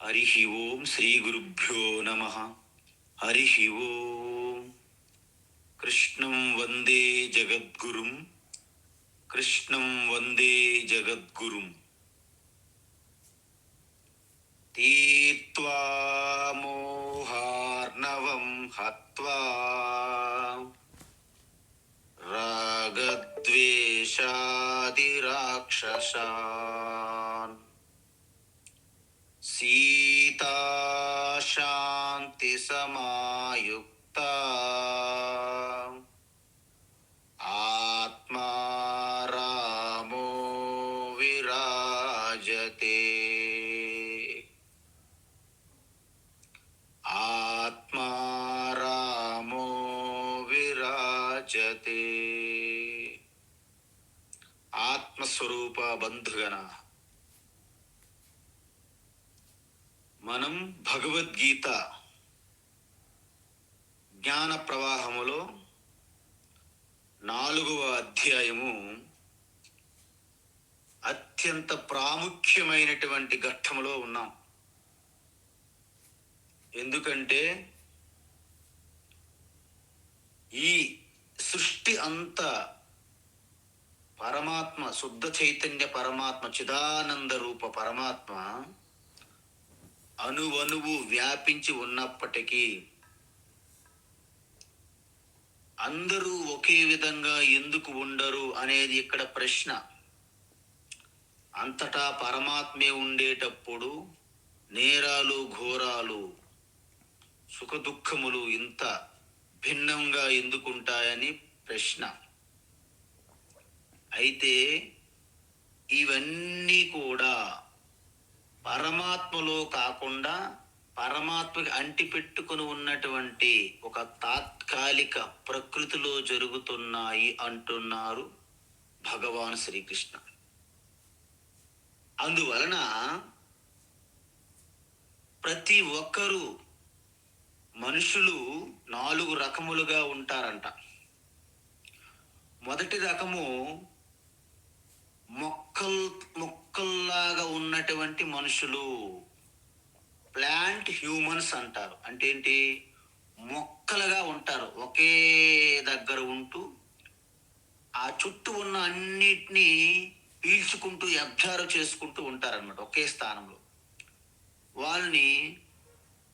హరి ఓం శ్రీ గురుభ్యో నమః. హరి ఓం. కృష్ణం వందే జగద్గురుం, కృష్ణం వందే జగద్గురుం. తీర్త్వా మోహార్ణవం హత్వా రాగద్వేషాది రాక్షసాన్ సీతా శాంతి సమాయుక్త ఆత్మా రామో విరాజతే. ఆత్మా రామో విరాజతే. ఆత్మస్వరూప బంధుగణ, మనం భగవద్గీత జ్ఞాన ప్రవాహములో 4వ అధ్యాయము అత్యంత ప్రాముఖ్యమైనటువంటి ఘట్టములో ఉన్నాం. ఎందుకంటే ఈ సృష్టి అంతా పరమాత్మ, శుద్ధ చైతన్య పరమాత్మ, చిదానంద రూప పరమాత్మ అణువణువు వ్యాపించి ఉన్నప్పటికీ అందరూ ఒకే విధంగా ఎందుకు ఉండరు అనేది ఇక్కడ ప్రశ్న. అంతటా పరమాత్మే ఉండేటప్పుడు నేరాలు, ఘోరాలు, సుఖదుఖములు ఇంత భిన్నంగా ఎందుకుంటాయని ప్రశ్న. అయితే ఇవన్నీ కూడా పరమాత్మలో కాకుండా పరమాత్మకి అంటిపెట్టుకుని ఉన్నటువంటి ఒక తాత్కాలిక ప్రకృతిలో జరుగుతున్నాయి అంటున్నారు భగవాన్ శ్రీకృష్ణ. అందువలన ప్రతి ఒక్కరూ, మనుషులు 4 రకములుగా ఉంటారంట. మొదటి రకము మొక్కల్లాగా ఉన్నటువంటి మనుషులు, ప్లాంట్ హ్యూమన్స్ అంటారు. అంటే ఏంటి? మొక్కలుగా ఉంటారు, ఒకే దగ్గర ఉంటూ ఆ చుట్టూ ఉన్న అన్నిటినీ పీల్చుకుంటూ అబ్జర్వ్ చేసుకుంటూ ఉంటారన్నమాట ఒకే స్థానంలో. వాళ్ళని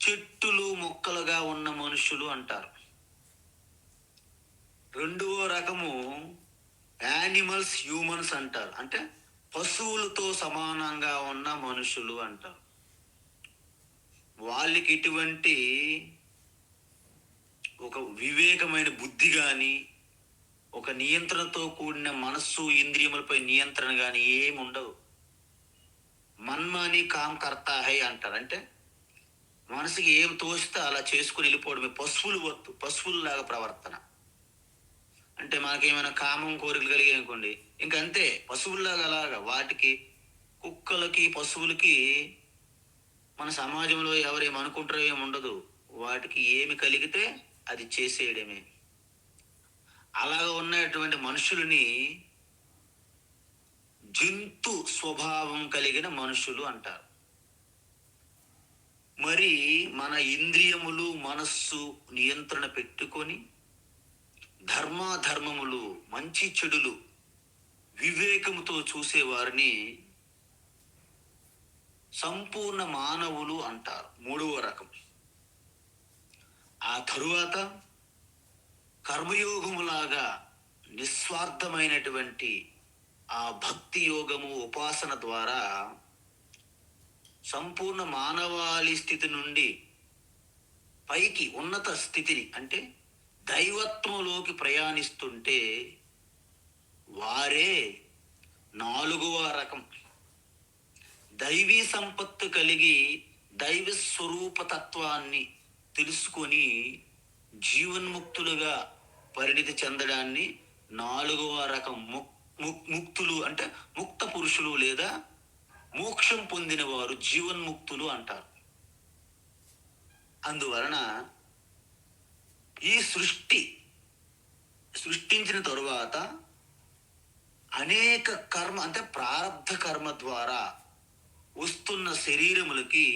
చెట్టులు, మొక్కలుగా ఉన్న మనుషులు అంటారు. రెండవ రకము యానిమల్స్ హ్యూమన్స్ అంటారు. అంటే పశువులతో సమానంగా ఉన్న మనుషులు అంటారు. వాళ్ళకి ఇటువంటి ఒక వివేకమైన బుద్ధి కానీ, ఒక నియంత్రణతో కూడిన మనస్సు, ఇంద్రియములపై నియంత్రణ కానీ ఏమి ఉండవు. మన్మాని కామ్ కర్తా హై అంటారు. అంటే మనసుకి ఏం తోస్తే అలా చేసుకుని వెళ్ళిపోవడమే. పశువుల్లాగా ప్రవర్తన. అంటే మనకేమైనా కామం, కోరికలు కలిగాయి అనుకోండి, ఇంకంతే, పశువుల్లాగా అలాగా. వాటికి, కుక్కలకి, పశువులకి మన సమాజంలో ఎవరేమి అనుకుంటారో ఏమి ఉండదు. వాటికి ఏమి కలిగితే అది చేసేయడమే. అలాగ ఉన్నటువంటి మనుషులని జంతు స్వభావం కలిగిన మనుషులు అంటారు. మరి మన ఇంద్రియములు, మనస్సు నియంత్రణ పెట్టుకొని ధర్మాధర్మములు, మంచి చెడులు వివేకముతో చూసేవారిని సంపూర్ణ మానవులు అంటారు, 3వ రకం. ఆ తరువాత కర్మయోగములాగా నిస్వార్థమైనటువంటి ఆ భక్తి యోగము, ఉపాసన ద్వారా సంపూర్ణ మానవాళి స్థితి నుండి పైకి ఉన్నత స్థితిని, అంటే దైవత్వంలోకి ప్రయాణిస్తుంటే వారే 4వ రకం. దైవీ సంపత్తు కలిగి దైవ స్వరూపతత్వాన్ని తెలుసుకొని జీవన్ముక్తులుగా పరిణితి చెందడాన్ని 4వ రకం ముక్తులు, అంటే ముక్త పురుషులు లేదా మోక్షం పొందిన వారు జీవన్ముక్తులు అంటారు. అందువలన ఈ సృష్టించిన తరువాత అనేక కర్మ, అంటే ప్రారబ్ధ కర్మ ద్వారా వస్తున్న శరీరములకి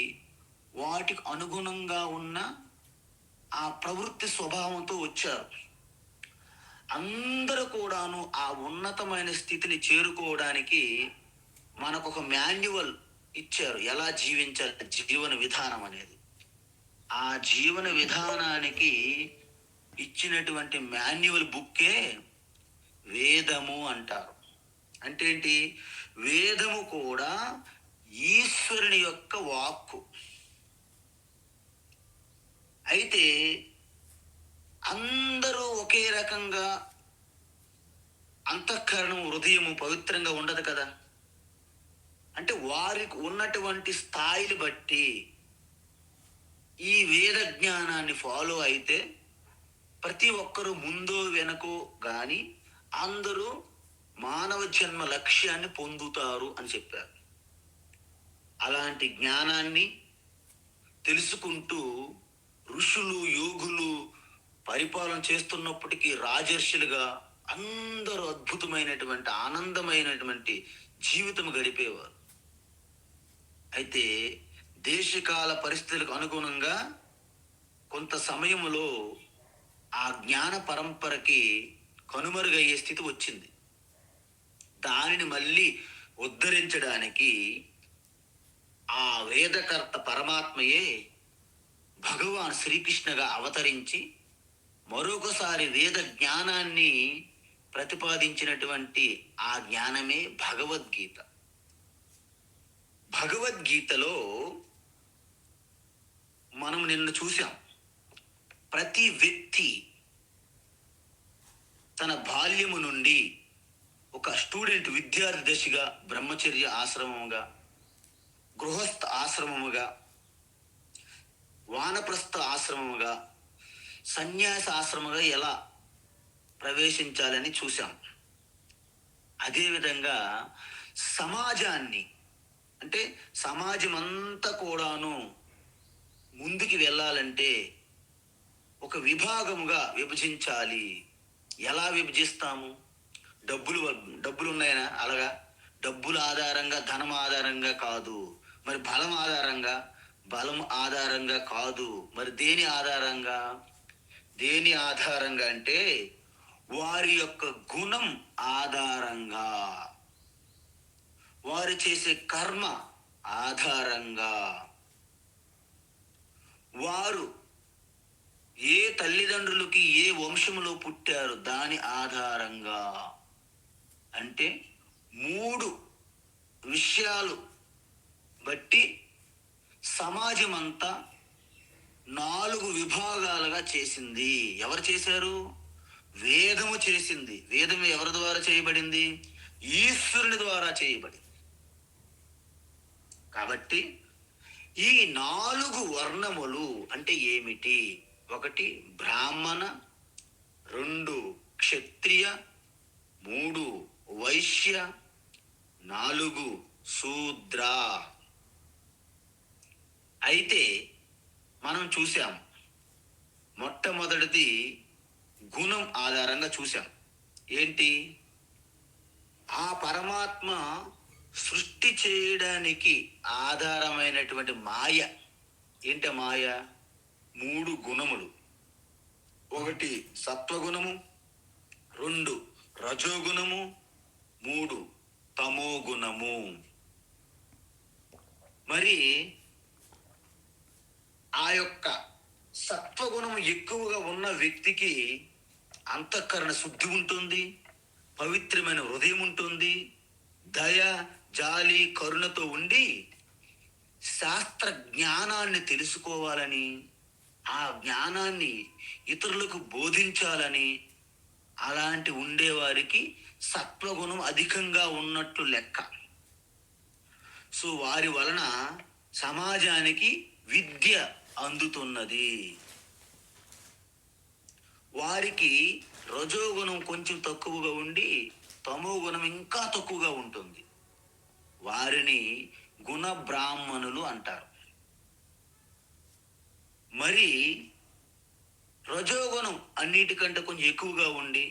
వాటికి అనుగుణంగా ఉన్న ఆ ప్రవృత్తి స్వభావంతో వచ్చారు. అందరూ కూడాను ఆ ఉన్నతమైన స్థితిని చేరుకోవడానికి మనకు ఒక మాన్యువల్ ఇచ్చారు, ఎలా జీవించాలి, జీవన విధానం అనేది. ఆ జీవన విధానానికి ఇచ్చినటువంటి మాన్యువల్ బుక్కే వేదము అంటారు. అంటే ఏంటి? వేదము కూడా ఈశ్వరుని యొక్క వాక్కు. అయితే అందరూ ఒకే రకంగా అంతఃకరణం, హృదయము పవిత్రంగా ఉండదు కదా. అంటే వారికి ఉన్నటువంటి స్థాయిని బట్టి ఈ వేద జ్ఞానాన్ని ఫాలో అయితే ప్రతి ఒక్కరూ ముందో వెనకో గాని అందరూ మానవ జన్మ లక్ష్యాన్ని పొందుతారు అని చెప్పారు. అలాంటి జ్ఞానాన్ని తెలుసుకుంటూ ఋషులు, యోగులు పరిపాలన చేస్తున్నప్పటికీ రాజర్షులుగా అందరూ అద్భుతమైనటువంటి, ఆనందమైనటువంటి జీవితం గడిపేవారు. అయితే దేశకాల పరిస్థితులకు అనుగుణంగా కొంత సమయంలో ఆ జ్ఞాన పరంపరకి కనుమరుగయ్యే స్థితి వచ్చింది. దానిని మళ్ళీ ఉద్ధరించడానికి ఆ వేదకర్త పరమాత్మయే భగవాన్ శ్రీకృష్ణగా అవతరించి మరొకసారి వేద జ్ఞానాన్ని ప్రతిపాదించినటువంటి ఆ జ్ఞానమే భగవద్గీత. భగవద్గీతలో మనం నిన్న చూసాం, ప్రతి వ్యక్తి తన బాల్యము నుండి ఒక స్టూడెంట్, విద్యార్థి దశగా బ్రహ్మచర్య ఆశ్రమముగా, గృహస్థ ఆశ్రమముగా, వానప్రస్థ ఆశ్రమముగా, సన్యాస ఆశ్రమంగా ఎలా ప్రవేశించాలని చూసాం. అదేవిధంగా సమాజాన్ని, అంటే సమాజం అంతా కూడాను ముందుకు వెళ్ళాలంటే ఒక విభాగముగా విభజించాలి. ఎలా విభజిస్తాము? డబ్బులు ఉన్నాయనా? అలాగా డబ్బుల ఆధారంగా, ధనం ఆధారంగా కాదు. మరి బలం ఆధారంగా? బలం ఆధారంగా కాదు. మరి దేని ఆధారంగా? దేని ఆధారంగా అంటే వారి యొక్క గుణం ఆధారంగా, వారు చేసే కర్మ ఆధారంగా, వారు ఏ తల్లిదండ్రులకి ఏ వంశంలో పుట్టారు దాని ఆధారంగా. అంటే 3 విషయాలు బట్టి సమాజం అంతా 4 విభాగాలుగా చేసింది. ఎవరు చేశారు? వేదము చేసింది. వేదం ఎవరి ద్వారా చేయబడింది? ఈశ్వరుని ద్వారా చేయబడింది. కాబట్టి ఈ 4 వర్ణములు అంటే ఏమిటి? 1 బ్రాహ్మణ, 2 క్షత్రియ, 3 వైశ్య, 4 శూద్ర. అయితే మనం చూసాం, మొట్టమొదటిది గుణం ఆధారంగా చూసాం. ఏంటి? ఆ పరమాత్మ సృష్టి చేయడానికి ఆధారమైనటువంటి మాయ. ఏంటి మాయ? 3 గుణములు. 1 సత్వగుణము, 2 రజోగుణము, 3 తమోగుణము. మరి ఆ యొక్క సత్వగుణము ఎక్కువగా ఉన్న వ్యక్తికి అంతఃకరణ శుద్ధి ఉంటుంది, పవిత్రమైన హృదయం ఉంటుంది, దయ, జాలి, కరుణతో ఉండి శాస్త్ర జ్ఞానాన్ని తెలుసుకోవాలని, ఆ జ్ఞానాన్ని ఇతరులకు బోధించాలని అలాంటి ఉండేవారికి సత్వగుణం అధికంగా ఉన్నట్లు లెక్క. సో వారి వలన సమాజానికి విద్య అందుతున్నది. వారికి రజోగుణం కొంచెం తక్కువగా ఉండి తమో గుణం ఇంకా తక్కువగా ఉంటుంది. వారిని గుణ బ్రాహ్మణులు అంటారు. మరి రజోగుణం అన్నిటికంటే కొంచెం ఎక్కువగా ఉండి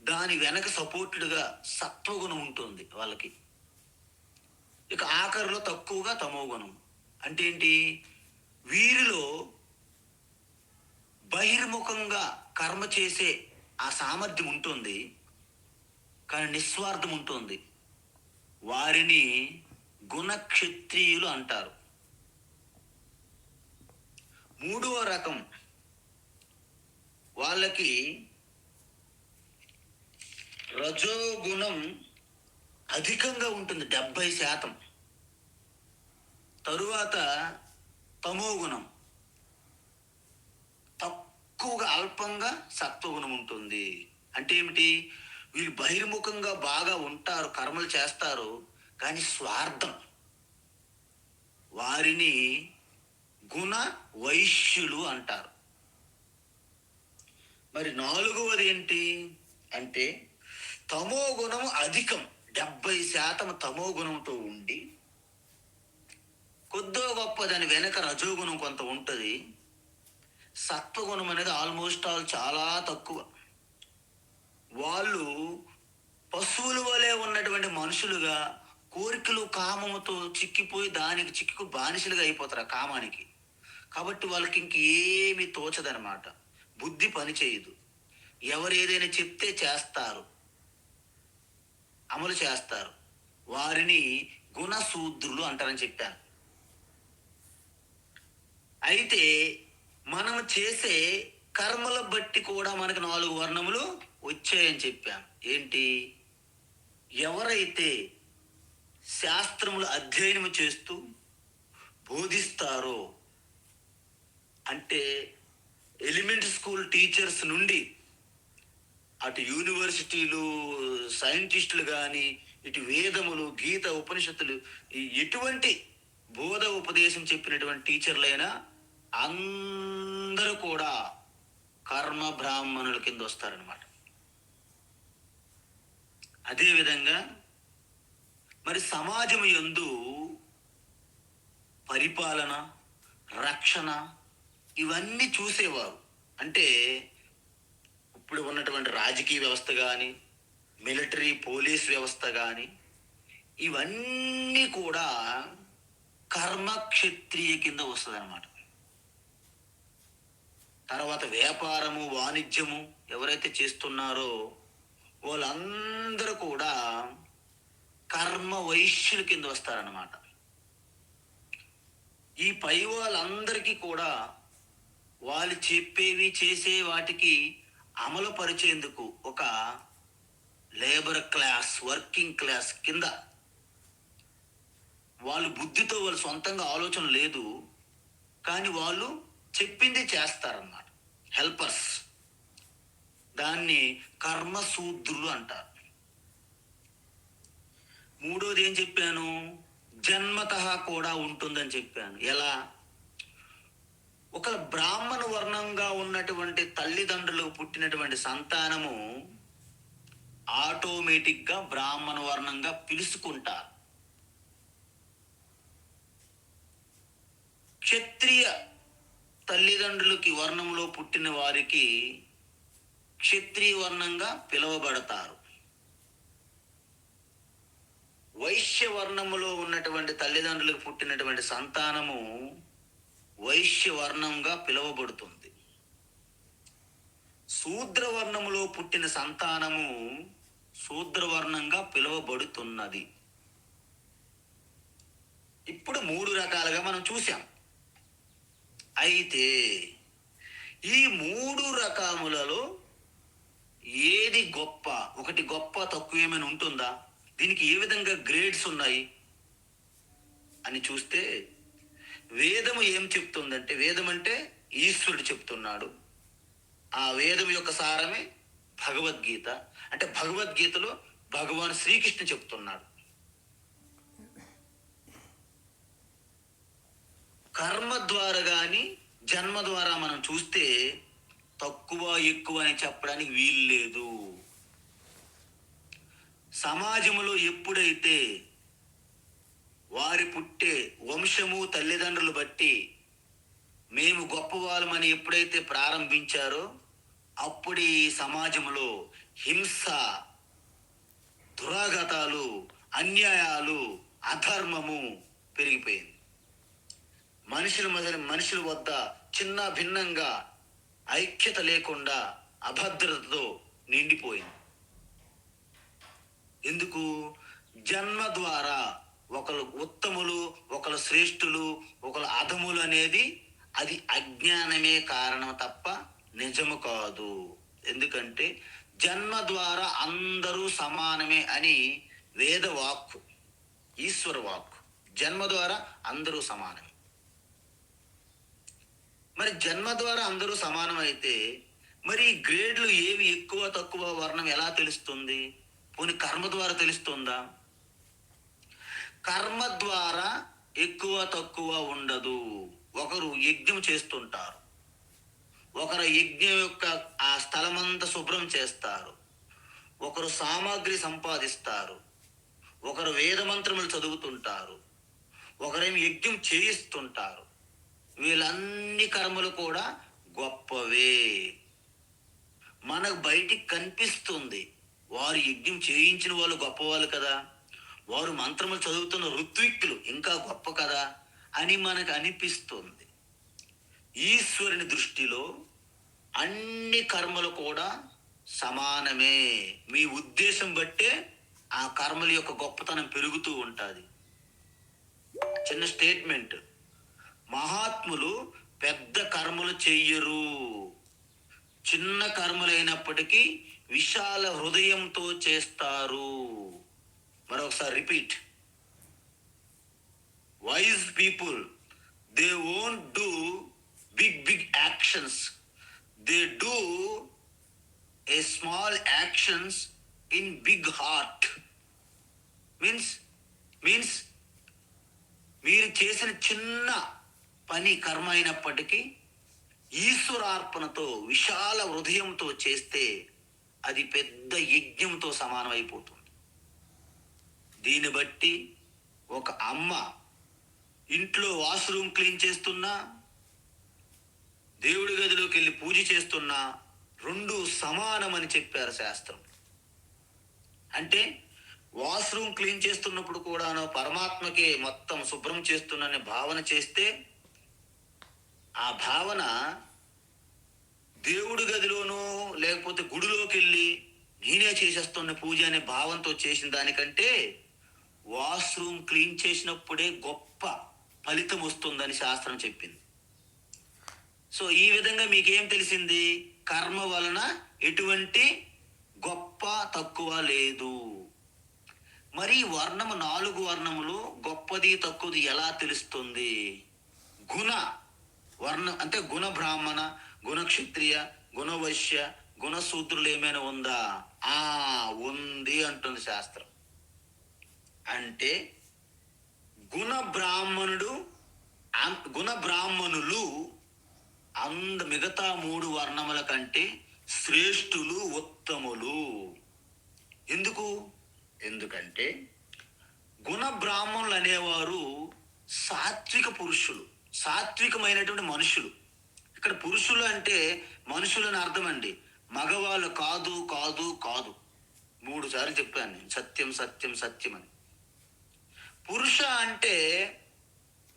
దాని వెనక సపోర్టెడ్గా సత్వగుణం ఉంటుంది వాళ్ళకి. ఇక ఆఖరిలో తక్కువగా తమో గుణం. అంటే ఏంటి? వీరిలో బహిర్ముఖంగా కర్మ చేసే ఆ సామర్థ్యం ఉంటుంది, కానీ నిస్వార్థం ఉంటుంది. వారిని గుణక్షత్రియులు అంటారు. మూడవ రకం వాళ్ళకి రజోగుణం అధికంగా ఉంటుంది, 70%. తరువాత తమోగుణం, తక్కువగా అల్పంగా సత్వగుణం ఉంటుంది. అంటే ఏమిటి? వీళ్ళు బహిర్ముఖంగా బాగా ఉంటారు, కర్మలు చేస్తారు, కానీ స్వార్థం. వారిని గుణ వైశ్యులు అంటారు. మరి నాలుగవది ఏంటి అంటే తమో గుణం అధికం, 70% తమో గుణంతో ఉండి కొద్దో గొప్ప దాని వెనక రజోగుణం కొంత ఉంటుంది. సత్వగుణం అనేది ఆల్మోస్ట్ ఆల్ చాలా తక్కువ. వాళ్ళు పశువుల వలె ఉన్నటువంటి మనుషులుగా కోరికలు కామముతో చిక్కిపోయి దానికి చిక్కు బానిసలుగా అయిపోతారు ఆ కామానికి. కాబట్టి వాళ్ళకి ఇంకేమీ తోచదనమాట, బుద్ధి పని చేయదు. ఎవరు ఏదైనా చెప్తే చేస్తారు, అమలు చేస్తారు. వారిని గుణశూద్రులు అంటారని చెప్పాను. అయితే మనం చేసే కర్మల బట్టి కూడా మనకు 4 వర్ణములు వచ్చాయని చెప్పాను. ఏంటి? ఎవరైతే శాస్త్రములు అధ్యయనం చేస్తూ బోధిస్తారో, అంటే ఎలిమెంటరీ స్కూల్ టీచర్స్ నుండి అటు యూనివర్సిటీలు, సైంటిస్టులు కానీ, ఇటు వేదములు, గీత, ఉపనిషత్తులు, ఎటువంటి బోధ ఉపదేశం చెప్పినటువంటి టీచర్లైనా అందరూ కూడా కర్మ బ్రాహ్మణుల కింద వస్తారనమాట. అదేవిధంగా మరి సమాజం యందు పరిపాలన, రక్షణ ఇవన్నీ చూసేవారు. అంటే ఇప్పుడు ఉన్నటువంటి రాజకీయ వ్యవస్థ కానీ, మిలిటరీ పోలీస్ వ్యవస్థ కానీ, ఇవన్నీ కూడా కర్మ క్షత్రియ కింద వస్తుంది అనమాట. తర్వాత వ్యాపారము, వాణిజ్యము ఎవరైతే చేస్తున్నారో వాళ్ళందరూ కూడా కర్మ వైశ్యుల కింద వస్తారన్నమాట. ఈ పై వాళ్ళందరికీ కూడా వాళ్ళు చెప్పేవి, చేసే వాటికి అమలు పరిచేందుకు ఒక లేబర్ క్లాస్, వర్కింగ్ క్లాస్ కింద వాళ్ళు బుద్ధితో, వాళ్ళు సొంతంగా ఆలోచన లేదు, కానీ వాళ్ళు చెప్పింది చేస్తారన్నమాట. హెల్పర్స్. దాన్ని కర్మశూద్రులు అంటారు. మూడోది ఏం చెప్పాను? జన్మతః కూడా ఉంటుందని చెప్పాను. ఎలా? ఒక బ్రాహ్మణ వర్ణంగా ఉన్నటువంటి తల్లిదండ్రులకు పుట్టినటువంటి సంతానము ఆటోమేటిక్గా బ్రాహ్మణ వర్ణంగా పిలుచుకుంటారు. క్షత్రియ తల్లిదండ్రులకి వర్ణంలో పుట్టిన వారికి క్షత్రియ వర్ణంగా పిలువబడతారు. వైశ్య వర్ణములో ఉన్నటువంటి తల్లిదండ్రులకు పుట్టినటువంటి సంతానము వైశ్య వర్ణంగా పిలువబడుతుంది. శూద్రవర్ణములో పుట్టిన సంతానము శూద్రవర్ణంగా పిలువబడుతున్నది. ఇప్పుడు 3 రకాలుగా మనం చూసాం. అయితే ఈ 3 రకములలో ఏది గొప్ప, ఒకటి గొప్ప తక్కువ ఏమైనా ఉంటుందా? దీనికి ఏ విధంగా గ్రేడ్స్ ఉన్నాయి అని చూస్తే వేదము ఏం చెప్తుందంటే, వేదం అంటే ఈశ్వరుడు చెప్తున్నాడు. ఆ వేదం యొక్క సారమే భగవద్గీత. అంటే భగవద్గీతలో భగవాన్ శ్రీకృష్ణ చెప్తున్నాడు, కర్మ ద్వారా కానీ జన్మ ద్వారా మనం చూస్తే తక్కువ ఎక్కువ అని చెప్పడానికి వీలు లేదు. సమాజంలో ఎప్పుడైతే వారి పుట్టే వంశము, తల్లిదండ్రులు బట్టి మేము గొప్పవాళ్ళమని ఎప్పుడైతే ప్రారంభించారో అప్పుడు ఈ సమాజంలో హింస, దురాఘాతాలు, అన్యాయాలు, అధర్మము పెరిగిపోయింది. మనుషుల వద్ద చిన్న భిన్నంగా ఐక్యత లేకుండా అభద్రతతో నిండిపోయింది. ఎందుకు? జన్మ ద్వారా ఒకరు ఉత్తములు, ఒకరు శ్రేష్ఠులు, ఒకరు అధములు అనేది అది అజ్ఞానమే కారణం తప్ప నిజము కాదు. ఎందుకంటే జన్మ ద్వారా అందరూ సమానమే అని వేద వాక్కు, ఈశ్వర వాక్కు. జన్మ ద్వారా అందరూ సమానమే. మరి జన్మ ద్వారా అందరూ సమానం అయితే మరి గ్రేడ్లు ఏవి ఎక్కువ తక్కువ వర్ణం ఎలా తెలుస్తుంది? పోనీ కర్మ ద్వారా తెలుస్తుందా? కర్మ ద్వారా ఎక్కువ తక్కువ ఉండదు. ఒకరు యజ్ఞం చేస్తుంటారు, ఒకరు యజ్ఞం యొక్క ఆ స్థలమంతా శుభ్రం చేస్తారు, ఒకరు సామాగ్రి సంపాదిస్తారు, ఒకరు వేద మంత్రములు చదువుతుంటారు, ఒకరేమి యజ్ఞం చేయిస్తుంటారు. వీళ్ళన్ని కర్మలు కూడా గొప్పవే. మనకు బయటికి కనిపిస్తుంది వారు యజ్ఞం చేయించిన వాళ్ళు గొప్పవాళ్ళు కదా, వారు మంత్రములు చదువుతున్న ఋత్విక్కులు ఇంకా గొప్ప కదా అని మనకు అనిపిస్తుంది. ఈశ్వరుని దృష్టిలో అన్ని కర్మలు కూడా సమానమే. మీ ఉద్దేశం బట్టే ఆ కర్మల యొక్క గొప్పతనం పెరుగుతూ ఉంటుంది. చిన్న స్టేట్మెంట్, మహాత్ములు పెద్ద కర్మలు చెయ్యరు. చిన్న కర్మలైనప్పటికీ విశాల హృదయంతో చేస్తారు. మరొకసారి repeat, wise people they won't do big actions, they do a small actions in big heart. Means మీరు చేసిన చిన్న పని కర్మ అయినప్పటికీ ఈశ్వరార్పణతో విశాల హృదయంతో చేస్తే అది పెద్ద యజ్ఞంతో సమానం అయిపోతుంది. దీన్ని బట్టి ఒక అమ్మ ఇంట్లో వాష్రూమ్ క్లీన్ చేస్తున్నా, దేవుడి గదిలోకి వెళ్ళి పూజ చేస్తున్నా రెండు సమానమని చెప్పారు శాస్త్రం. అంటే వాష్రూమ్ క్లీన్ చేస్తున్నప్పుడు కూడాను పరమాత్మకే మొత్తం శుభ్రం చేస్తున్నానని భావన చేస్తే ఆ భావన దేవుడి గదిలోనూ లేకపోతే గుడిలోకి వెళ్ళి నేనే చేసేస్తున్న పూజ అనే భావంతో చేసిన దానికంటే వాష్రూమ్ క్లీన్ చేసినప్పుడే గొప్ప ఫలితం వస్తుందని శాస్త్రం చెప్పింది. సో ఈ విధంగా మీకేం తెలిసింది? కర్మ వలన ఎటువంటి గొప్ప తక్కువ లేదు. మరి వర్ణము 4 వర్ణములు గొప్పది తక్కువది ఎలా తెలుస్తుంది? గుణ వర్ణం అంటే గుణ బ్రాహ్మణ, గుణ క్షత్రియ, గుణ వైశ్య, గుణ శూద్రులు ఏమైనా ఉందా? ఉంది అంటుంది శాస్త్రం. అంటే గుణ బ్రాహ్మణులు మిగతా 3 వర్ణముల కంటే శ్రేష్ఠులు, ఉత్తములు. ఎందుకంటే గుణ బ్రాహ్మణులు అనేవారు సాత్విక పురుషులు, సాత్వికమైనటువంటి మనుషులు. ఇక్కడ పురుషులు అంటే మనుషులని అర్థం అండి, మగవాళ్ళు కాదు కాదు కాదు. 3 సార్లు చెప్పాను నేను, సత్యం సత్యం సత్యం అని. పురుష అంటే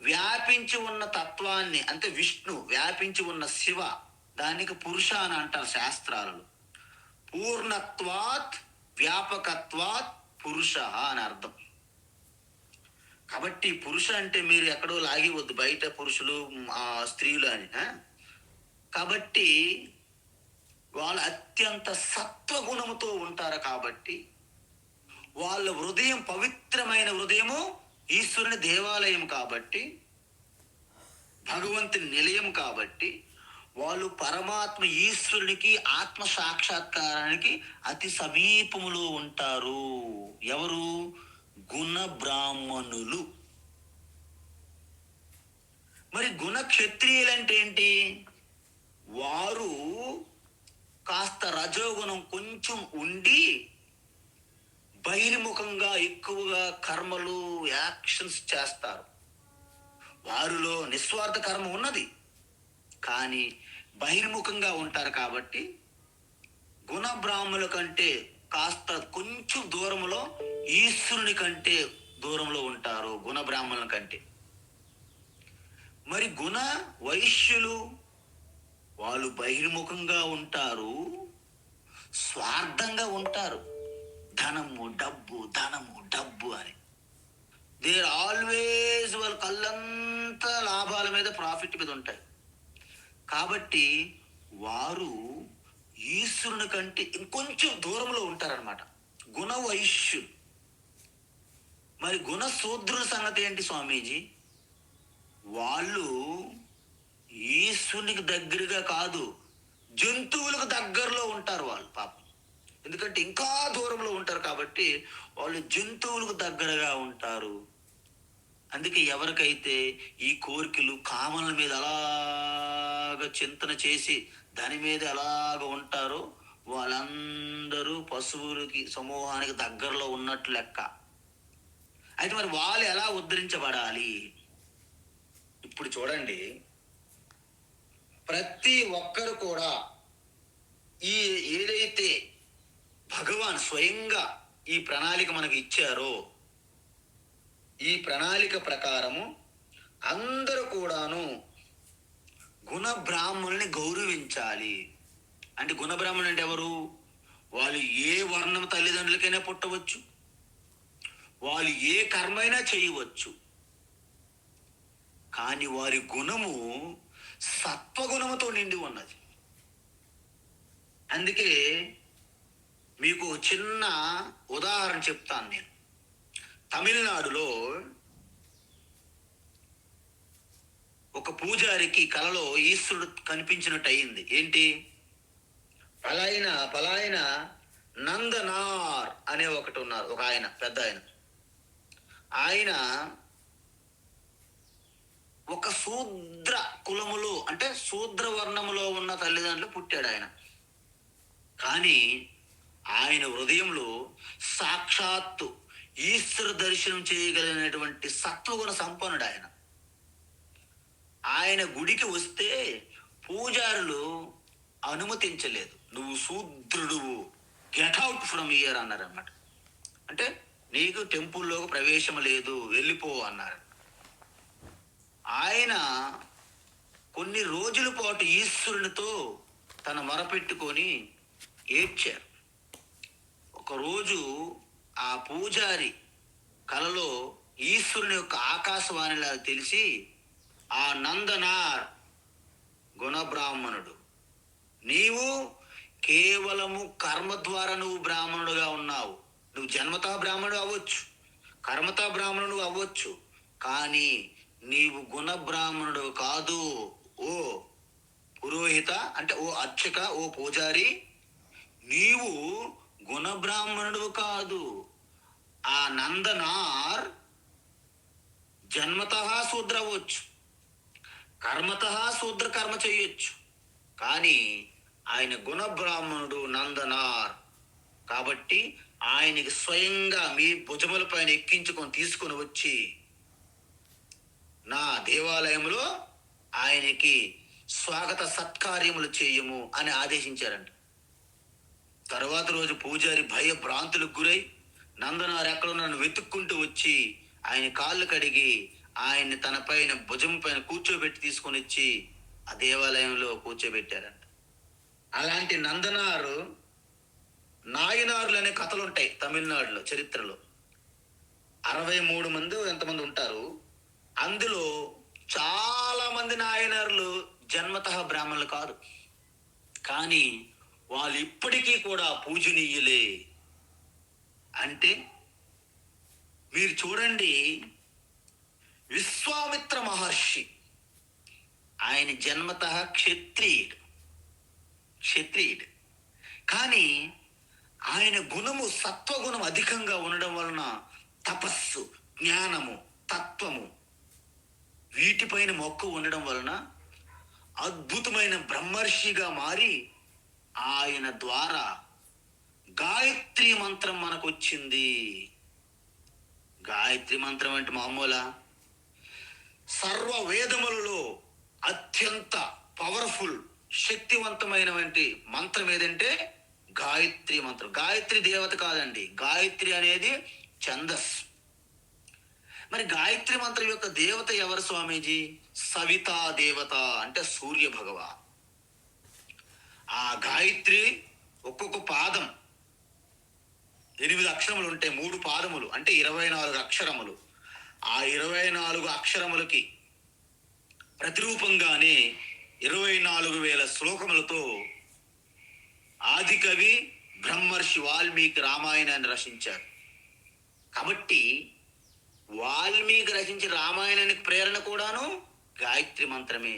వ్యాపించి ఉన్న తత్వాన్ని, అంటే విష్ణు వ్యాపించి ఉన్న శివ, దానికి పురుష అని అంటారు శాస్త్రాలలో. పూర్ణత్వాత్ వ్యాపకత్వాత్ పురుష అని అర్థం. కాబట్టి పురుష అంటే మీరు ఎక్కడో లాగివద్దు, బయట పురుషులు స్త్రీలు అని. కాబట్టి వాళ్ళు అత్యంత సత్వగుణముతో ఉంటారు. కాబట్టి వాళ్ళ హృదయం పవిత్రమైన హృదయము, ఈశ్వరుని దేవాలయం కాబట్టి, భగవంతుని నిలయం కాబట్టి వాళ్ళు పరమాత్మ ఈశ్వరునికి ఆత్మ సాక్షాత్కారానికి అతి సమీపములో ఉంటారు. ఎవరు? గుణ బ్రాహ్మణులు. మరి గుణ క్షత్రియులు అంటే ఏంటి? వారు కాస్త రజోగుణం కొంచెం ఉండి బహిర్ముఖంగా ఎక్కువగా కర్మలు, యాక్షన్స్ చేస్తారు. వారిలో నిస్వార్థ కర్మ ఉన్నది, కానీ బహిర్ముఖంగా ఉంటారు. కాబట్టి గుణ బ్రాహ్మణుల కంటే కాస్త కొంచెం దూరంలో, ఈశ్వరుని కంటే దూరంలో ఉంటారు గుణ బ్రాహ్మణుల కంటే. మరి గుణ వైశ్యులు వాళ్ళు బహిర్ముఖంగా ఉంటారు, స్వార్థంగా ఉంటారు. ధనము డబ్బు, ధనము డబ్బు అని. దేర్ ఆల్వేస్ వాళ్ళ కళ్ళంతా లాభాల మీద, ప్రాఫిట్ మీద ఉంటాయి. కాబట్టి వారు ఈశ్వరుని కంటే ఇంకొంచెం దూరంలో ఉంటారనమాట, గుణ వైశ్యులు. మరి గుణ శూద్రుల సంగతి ఏంటి స్వామీజీ? వాళ్ళు ఈశ్వరునికి దగ్గరగా కాదు, జంతువులకు దగ్గరలో ఉంటారు వాళ్ళు పాపం. ఎందుకంటే ఇంకా దూరంలో ఉంటారు కాబట్టి వాళ్ళు జంతువులకు దగ్గరగా ఉంటారు. అందుకే ఎవరికైతే ఈ కోరికలు కామల మీద అలాగ చింతన చేసి దాని మీద అలాగ ఉంటారో వాళ్ళందరూ పశువులకి సమూహానికి దగ్గరలో ఉన్నట్లు లెక్క. అయితే మరి వాళ్ళు ఎలా ఉద్ధరించబడాలి? ఇప్పుడు చూడండి, ప్రతి ఒక్కరు కూడా ఈ ఏదైతే భగవాన్ స్వయంగా ఈ ప్రణాళిక మనకు ఇచ్చారో, ఈ ప్రణాళిక ప్రకారము అందరూ కూడాను గుణ బ్రాహ్మణుల్ని గౌరవించాలి. అంటే గుణ బ్రాహ్మణులు అంటే ఎవరు? వాళ్ళు ఏ వర్ణం తల్లిదండ్రులకైనా పుట్టవచ్చు, వాళ్ళు ఏ కర్మైనా చేయవచ్చు, కానీ వారి గుణము సత్వగుణముతో నిండి ఉన్నది. అందుకే మీకు చిన్న ఉదాహరణ చెప్తాను నేను. తమిళనాడులో ఒక పూజారికి కలలో ఈశ్వరుడు కనిపించినట్టు అయింది. ఏంటి? పలాయన నందనార్ అనే ఒకటి ఉన్నారు, ఒక ఆయన, పెద్ద ఆయన. ఆయన ఒక శూద్ర కులములో, అంటే శూద్ర వర్ణములో ఉన్న తల్లిదండ్రులు పుట్టాడు ఆయన. కానీ ఆయన హృదయంలో సాక్షాత్తు ఈశ్వర దర్శనం చేయగలిగినటువంటి సత్వగుణ సంపన్నుడు ఆయన. ఆయన గుడికి వస్తే పూజారులు అనుమతించలేదు. నువ్వు శూద్రుడు, గెట్ అవుట్ ఫ్రమ్ హియర్ అన్నారన్నమాట. అంటే నీకు టెంపుల్లోకి ప్రవేశం లేదు, వెళ్ళిపో అన్నారు. ఆయన కొన్ని రోజుల పాటు ఈశ్వరునితో తన మొరపెట్టుకొని ఏడ్చారు. ఒకరోజు ఆ పూజారి కలలో ఈశ్వరుని యొక్క ఆకాశవాణిలా తెలిసి, ఆ నందనార్ గుణబ్రాహ్మణుడు, నీవు కేవలము కర్మ ద్వారా నువ్వు బ్రాహ్మణుడుగా ఉన్నావు. నువ్వు జన్మతా బ్రాహ్మణుడు అవ్వచ్చు, కర్మతా బ్రాహ్మణుడు అవ్వచ్చు, కానీ నీవు గుణ బ్రాహ్మణుడు కాదు. ఓ పురోహిత, అంటే ఓ అర్చక, ఓ పూజారి, నీవు గుణ బ్రాహ్మణుడు కాదు. ఆ నందనార్ జన్మత శూద్ర అవ్వచ్చు, కర్మత శూద్ర కర్మ చేయొచ్చు, కానీ ఆయన గుణ బ్రాహ్మణుడు నందనార్. కాబట్టి ఆయనకి స్వయంగా మీ భుజముల పైన ఎక్కించుకొని తీసుకొని వచ్చి నా దేవాలయంలో ఆయనకి స్వాగత సత్కార్యములు చేయము అని ఆదేశించారంట. తర్వాత రోజు పూజారి భయభ్రాంతులకు గురై నందనార్ ఎక్కడ నన్ను వెతుక్కుంటూ వచ్చి ఆయన కాళ్ళు కడిగి ఆయన్ని తన పైన భుజం పైన కూర్చోబెట్టి తీసుకొని వచ్చి ఆ దేవాలయంలో కూర్చోబెట్టారంట. అలాంటి నందనారు, నాయనారులు అనే కథలు ఉంటాయి తమిళనాడులో చరిత్రలో. 63 మంది ఎంతమంది ఉంటారు, అందులో చాలా మంది నాయనారులు జన్మత బ్రాహ్మణులు కాదు, కానీ వాళ్ళు ఇప్పటికీ కూడా పూజనీయులే. అంటే మీరు చూడండి, విశ్వామిత్ర మహర్షి ఆయన జన్మత క్షత్రియుడు, కానీ ఆయన గుణము సత్వగుణం అధికంగా ఉండడం వలన తపస్సు, జ్ఞానము, తత్వము వీటిపైన మక్కువ ఉండడం వలన అద్భుతమైన బ్రహ్మర్షిగా మారి ఆయన ద్వారా గాయత్రి మంత్రం మనకు వచ్చింది. గాయత్రి మంత్రం అంటే మామూలా? సర్వ వేదములలో అత్యంత పవర్ఫుల్, శక్తివంతమైనటువంటి మంత్రం ఏదంటే గాయత్రి మంత్రం. గాయత్రి దేవత కాదండి, గాయత్రి అనేది ఛందస్. మరి గాయత్రి మంత్రం యొక్క దేవత ఎవరు స్వామీజీ? సవితా దేవత, అంటే సూర్య భగవా. ఆ గాయత్రి ఒక్కొక్క పాదం 8 అక్షరములు ఉంటాయి, 3 పాదములు అంటే 24 అక్షరములు. ఆ 24 అక్షరములకి ప్రతిరూపంగానే 24,000 శ్లోకములతో ఆదికవి బ్రహ్మర్షి వాల్మీకి రామాయణాన్ని రచించారు. కాబట్టి వాల్మీకి రచించిన రామాయణానికి ప్రేరణ కూడాను గాయత్రి మంత్రమే.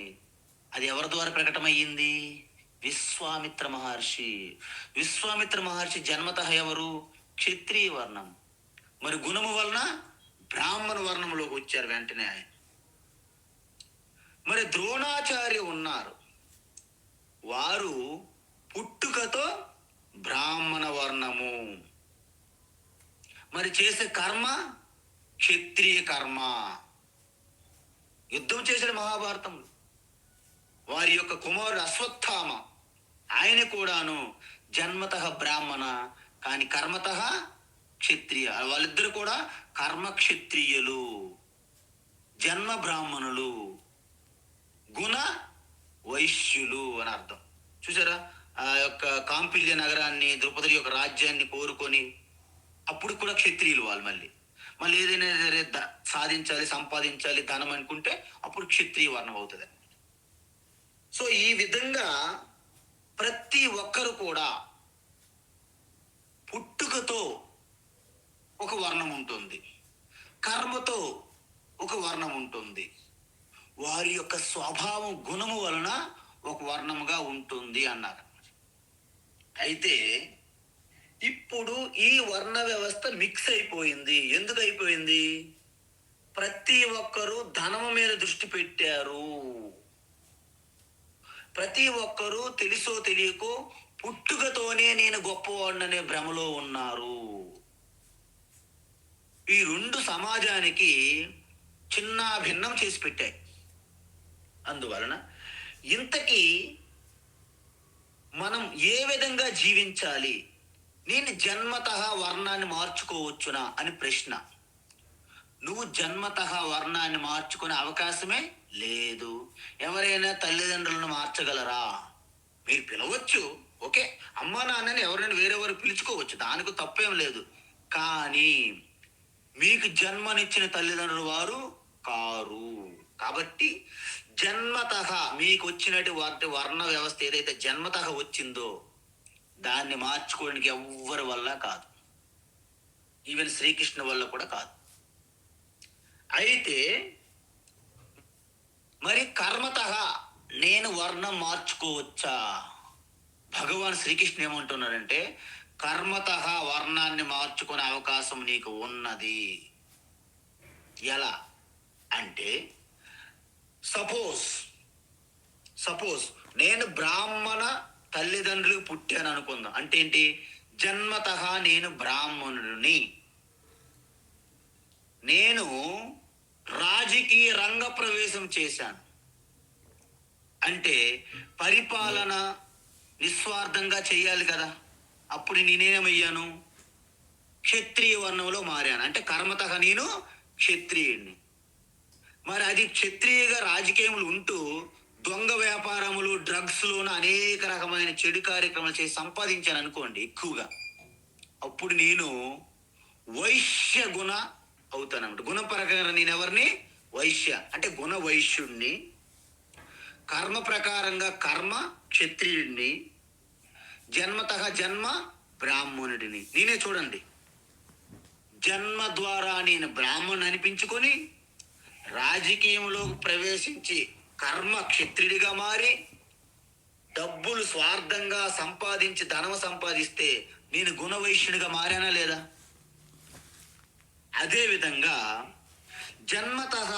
అది ఎవరి ద్వారా ప్రకటమయ్యింది? విశ్వామిత్ర మహర్షి. విశ్వామిత్ర మహర్షి జన్మతః ఎవరు? క్షత్రియ వర్ణం. మరి గుణము వలన బ్రాహ్మణ వర్ణంలోకి వచ్చారు వెంటనే ఆయన. మరి ద్రోణాచార్య ఉన్నారు, వారు పుట్టుకతో బ్రాహ్మణ వర్ణము, మరి చేసే కర్మ క్షత్రియ కర్మ. యుద్ధం చేసిన మహాభారతంలో వారి యొక్క కుమారుడు అశ్వత్థామ, ఆయన కూడాను జన్మతః బ్రాహ్మణ కానీ కర్మతః క్షత్రియ. వాళ్ళిద్దరు కూడా కర్మ క్షత్రియులు, జన్మ బ్రాహ్మణులు, గుణ వైశ్యులు అని అర్థం. చూసారా, ఆ యొక్క కాంపిల్య నగరాన్ని, ద్రౌపది యొక్క రాజ్యాన్ని కోరుకొని అప్పుడు కూడా క్షత్రియులు వాళ్ళు. మళ్ళీ ఏదైనా సరే సాధించాలి, సంపాదించాలి, ధనం అనుకుంటే అప్పుడు క్షత్రియ వర్ణం అవుతుంది. సో ఈ విధంగా ప్రతి ఒక్కరు కూడా పుట్టుకతో ఒక వర్ణం ఉంటుంది, కర్మతో ఒక వర్ణం ఉంటుంది, వారి యొక్క స్వభావం గుణము వలన ఒక వర్ణముగా ఉంటుంది అన్నారు. అయితే ఇప్పుడు ఈ వర్ణ వ్యవస్థ మిక్స్ అయిపోయింది. ఎందుకు అయిపోయింది? ప్రతి ఒక్కరూ ధనము మీద దృష్టి పెట్టారు. ప్రతి ఒక్కరూ తెలుసో తెలియకో పుట్టుకతోనే నేను గొప్పవాడిననే భ్రమలో ఉన్నారు. ఈ రెండు సమాజానికి చిన్న భిన్నం చేసి పెట్టాయి. అందువలన ఇంతకీ మనం ఏ విధంగా జీవించాలి? నేను జన్మతః వర్ణాన్ని మార్చుకోవచ్చునా అని ప్రశ్న. నువ్వు జన్మతః వర్ణాన్ని మార్చుకునే అవకాశమే లేదు. ఎవరైనా తల్లిదండ్రులను మార్చగలరా? మీరు పిలవచ్చు, ఓకే, అమ్మా నాన్నని ఎవరైనా వేరెవరు పిలుచుకోవచ్చు, దానికి తప్పేం లేదు. కానీ మీకు జన్మనిచ్చిన తల్లిదండ్రులు వారు కారు. కాబట్టి జన్మతః మీకు వచ్చినటువంటి వర్ణ వ్యవస్థ ఏదైతే జన్మతః వచ్చిందో దాన్ని మార్చుకోవడానికి ఎవ్వరి వల్ల కాదు, ఈవెన్ శ్రీకృష్ణ వల్ల కూడా కాదు. అయితే మరి కర్మతః నేను వర్ణం మార్చుకోవచ్చా? భగవాన్ శ్రీకృష్ణ ఏమంటున్నాడంటే, కర్మతః వర్ణాన్ని మార్చుకునే అవకాశం నీకు ఉన్నది. ఎలా అంటే, సపోజ్ నేను బ్రాహ్మణ తల్లిదండ్రులకు పుట్టాను అనుకుందాం. అంటే ఏంటి? జన్మతః నేను బ్రాహ్మణుడిని. నేను రాజకీయ రంగ ప్రవేశం చేశాను అంటే పరిపాలన నిస్వార్థంగా చేయాలి కదా. అప్పుడు నేనేమయ్యాను? క్షత్రియ వర్ణంలో మారాను. అంటే కర్మతః నేను క్షత్రియుడిని. మరి అది క్షత్రియుగా రాజకీయములు ఉంటూ దొంగ వ్యాపారములు, డ్రగ్స్లోను అనేక రకమైన చెడు కార్యక్రమాలు చేసి సంపాదించాను అనుకోండి ఎక్కువగా, అప్పుడు నేను వైశ్య గుణ అవుతానన్నమాట. గుణ ప్రకారం నేను ఎవరిని? వైశ్య, అంటే గుణ వైశ్యుడిని. కర్మ ప్రకారంగా కర్మ క్షత్రియుడిని, జన్మతః జన్మ బ్రాహ్మణుడిని. నేనే చూడండి, జన్మ ద్వారా నేను బ్రాహ్మణుని అనిపించుకొని రాజకీయంలో ప్రవేశించి కర్మ క్షత్రియుడిగా మారి డబ్బులు స్వార్థంగా సంపాదించి ధనం సంపాదిస్తే నేను గుణవైశ్యుడిగా మారానా లేదా? అదేవిధంగా జన్మతః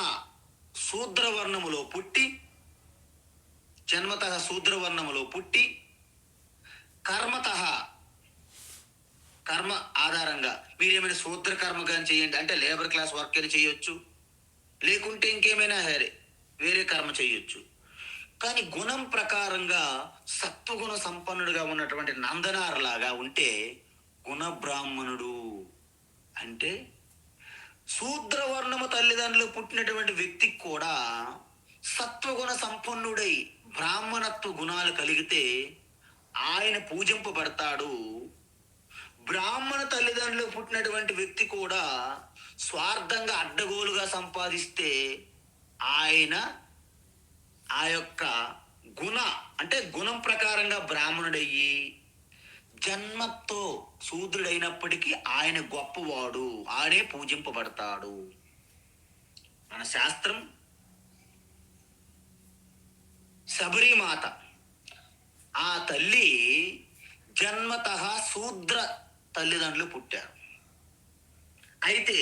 శూద్రవర్ణములో పుట్టి కర్మతః కర్మ ఆధారంగా మీరేమైనా శూద్ర కర్మ కానీ చేయండి, అంటే లేబర్ క్లాస్ వర్క్ అని చేయొచ్చు, లేకుంటే ఇంకేమైనా వేరే కర్మ చేయొచ్చు. కానీ గుణం ప్రకారంగా సత్వగుణ సంపన్నుడిగా ఉన్నటువంటి నందనార్ లాగా ఉంటే గుణ బ్రాహ్మణుడు. అంటే శూద్రవర్ణము తల్లిదండ్రులు పుట్టినటువంటి వ్యక్తికి కూడా సత్వగుణ సంపన్నుడై బ్రాహ్మణత్వ గుణాలు కలిగితే ఆయన పూజింపబడతాడు. బ్రాహ్మణ తల్లిదండ్రులు పుట్టినటువంటి వ్యక్తి కూడా స్వార్థంగా అడ్డగోలుగా సంపాదిస్తే ఆయన ఆ యొక్క గుణం ప్రకారంగా బ్రాహ్మణుడయ్యి జన్మతో శూద్రుడైనప్పటికీ ఆయన గొప్పవాడు, ఆడే పూజింపబడతాడు. మన శాస్త్రం శబరిమాత ఆ తల్లి జన్మతః శూద్ర తల్లిదండ్రులు పుట్టారు. అయితే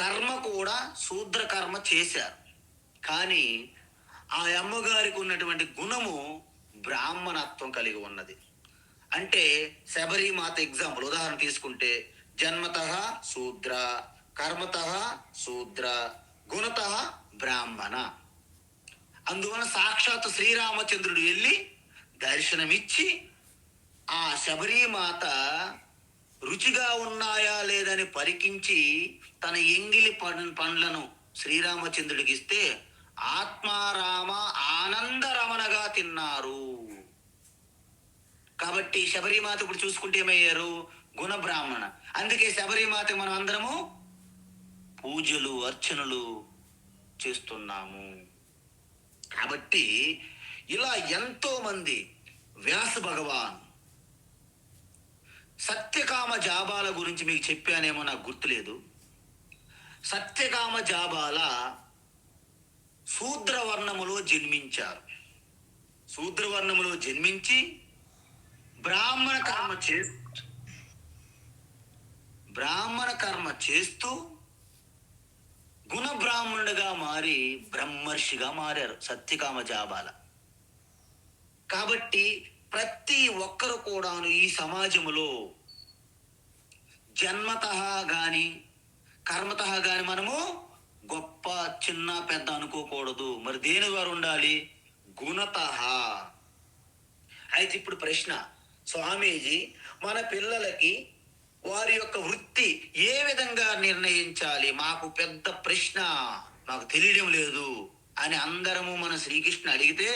కర్మ కూడా శూద్ర కర్మ చేశారు. కానీ ఆ అమ్మగారికి ఉన్నటువంటి గుణము బ్రాహ్మణత్వం కలిగి ఉన్నది. అంటే శబరిమాత ఎగ్జాంపుల్ ఉదాహరణ తీసుకుంటే జన్మతః శూద్ర, కర్మతః శూద్ర, గుణతః బ్రాహ్మణ. అందువలన సాక్షాత్ శ్రీరామచంద్రుడు వెళ్ళి దర్శనమిచ్చి ఆ శబరిమాత రుచిగా ఉన్నాయా లేదని పరికించి తన ఎంగిలి పండ్లను శ్రీరామచంద్రుడికి ఇస్తే ఆత్మారామ ఆనందరమణగా తిన్నారు. కాబట్టి శబరిమాత ఇప్పుడు చూసుకుంటే ఏమయ్యారు? గుణ బ్రాహ్మణ. అందుకే శబరిమాత మనం అందరము పూజలు అర్చనలు చేస్తున్నాము. కాబట్టి ఇలా ఎంతో మంది వ్యాస భగవాన్ సత్యకామ జాబాల గురించి మీకు చెప్పానేమో నాకు గుర్తులేదు. సత్యకామ జాబాల శూద్రవర్ణములో జన్మించారు. శూద్రవర్ణములో జన్మించి బ్రాహ్మణ కర్మ చేస్తూ గుణ బ్రాహ్మణుడిగా మారి బ్రహ్మర్షిగా మారారు సత్యకామ జాబాల. కాబట్టి ప్రతి ఒక్కరు కూడాను ఈ సమాజములో జన్మతః గాని కర్మతః గాని మనము గొప్ప చిన్న పెద్ద అనుకోకూడదు. మరి దేని ద్వారా ఉండాలి? గుణతః. అయితే ఇప్పుడు ప్రశ్న, స్వామీజీ మన పిల్లలకి వారి యొక్క వృత్తి ఏ విధంగా నిర్ణయించాలి? మాకు పెద్ద ప్రశ్న, మాకు తెలియడం లేదు అని అందరము మన శ్రీకృష్ణ అడిగితే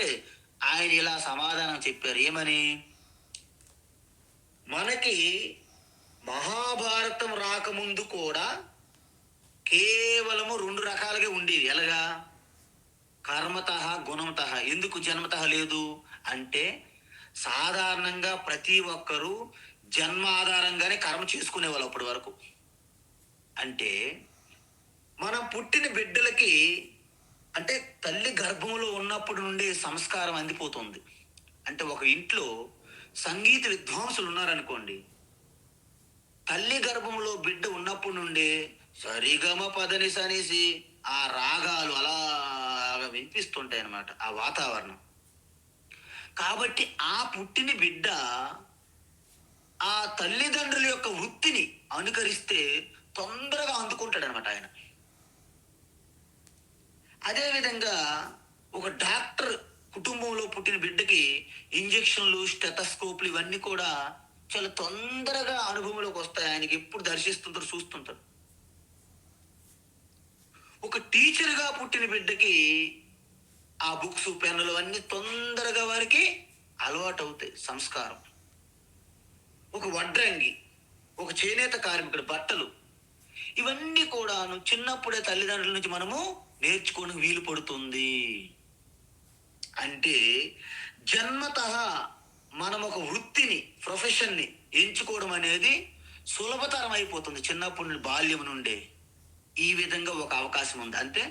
ఆయన ఇలా సమాధానం చెప్పారు. ఏమని? మనకి మహాభారతం రాకముందు కూడా కేవలము 2 రకాలుగా ఉండేవి. ఎలాగా? కర్మతః గుణమతః. ఎందుకు జన్మతః లేదు అంటే సాధారణంగా ప్రతి ఒక్కరూ జన్మ ఆధారంగానే కర్మ చేసుకునేవాళ్ళు అప్పటి వరకు. అంటే మనం పుట్టిన బిడ్డలకి అంటే తల్లి గర్భంలో ఉన్నప్పటి నుండి సంస్కారం అందిపోతుంది. అంటే ఒక ఇంట్లో సంగీత విద్వాంసులు ఉన్నారనుకోండి, తల్లి గర్భంలో బిడ్డ ఉన్నప్పటి నుండి సరిగమ పదని సనేసి ఆ రాగాలు అలాగా వినిపిస్తుంటాయి అన్నమాట, ఆ వాతావరణం. కాబట్టి ఆ పుట్టిన బిడ్డ ఆ తల్లిదండ్రుల యొక్క వృత్తిని అనుకరిస్తే తొందరగా అందుకుంటాడు అనమాట ఆయన. అదేవిధంగా ఒక డాక్టర్ కుటుంబంలో పుట్టిన బిడ్డకి ఇంజెక్షన్లు, స్టెథోస్కోప్లు ఇవన్నీ కూడా చాలా తొందరగా అనుభవంలోకి వస్తాయి. ఆయనకి ఎప్పుడు దర్శిస్తుంటారు, చూస్తుంటారు. ఒక టీచర్గా పుట్టిన బిడ్డకి ఆ బుక్స్, పెన్నులు అన్నీ తొందరగా వారికి అలవాటు అవుతాయి, సంస్కారం. ఒక వడ్రంగి, ఒక చేనేత కార్మికుడు, బట్టలు, ఇవన్నీ కూడాను చిన్నప్పుడే తల్లిదండ్రుల నుంచి మనము నేర్చుకోని వీలు పడుతుంది. అంటే జన్మతః మనం ఒక వృత్తిని, ప్రొఫెషన్ని ఎంచుకోవడం అనేది సులభతరం అయిపోతుంది చిన్నప్పటి నుండి, బాల్యం నుండే. ఈ విధంగా ఒక అవకాశం ఉంది. అంటే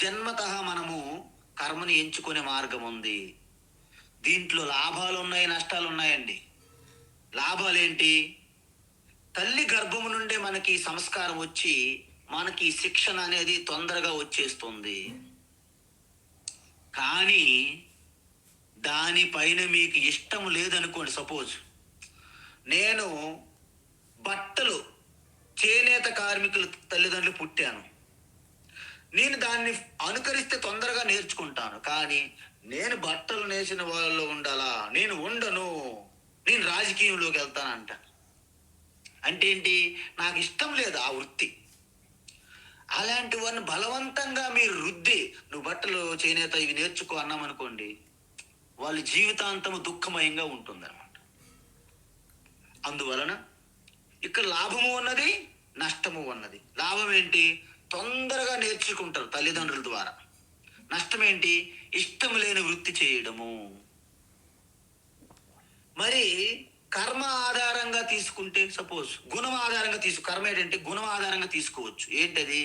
జన్మతః మనము కర్మని ఎంచుకునే మార్గం ఉంది. దీంట్లో లాభాలు ఉన్నాయి, నష్టాలు ఉన్నాయండి. లాభాలు ఏంటి? తల్లి గర్భము నుండే మనకి సంస్కారం వచ్చి మనకి శిక్షణ అనేది తొందరగా వచ్చేస్తుంది. కానీ దానిపైన మీకు ఇష్టం లేదనుకోండి, సపోజ్ నేను బట్టలు చేనేత కార్మికుల తల్లిదండ్రులు పుట్టాను, నేను దాన్ని అనుకరిస్తే తొందరగా నేర్చుకుంటాను. కానీ నేను బట్టలు నేసిన వాళ్ళలో ఉండాలా, నేను ఉండను, నేను రాజకీయంలోకి వెళ్తానంట. అంటే ఏంటి? నాకు ఇష్టం లేదు ఆ వృత్తి. అలాంటి వారిని బలవంతంగా మీరు రుద్ది, నువ్వు బట్టలు చేనేత ఇవి నేర్చుకో అన్నామనుకోండి, వాళ్ళ జీవితాంతము దుఃఖమయంగా ఉంటుందన్నమాట. అందువలన ఇక్కడ లాభము ఉన్నది, నష్టము ఉన్నది. లాభం ఏంటి? తొందరగా నేర్చుకుంటారు తల్లిదండ్రుల ద్వారా. నష్టం ఏంటి? ఇష్టం లేని వృత్తి చేయడము. మరి కర్మ ఆధారంగా తీసుకుంటే, సపోజ్ గుణం ఆధారంగా కర్మ ఏంటంటే గుణం ఆధారంగా తీసుకోవచ్చు. ఏంటది?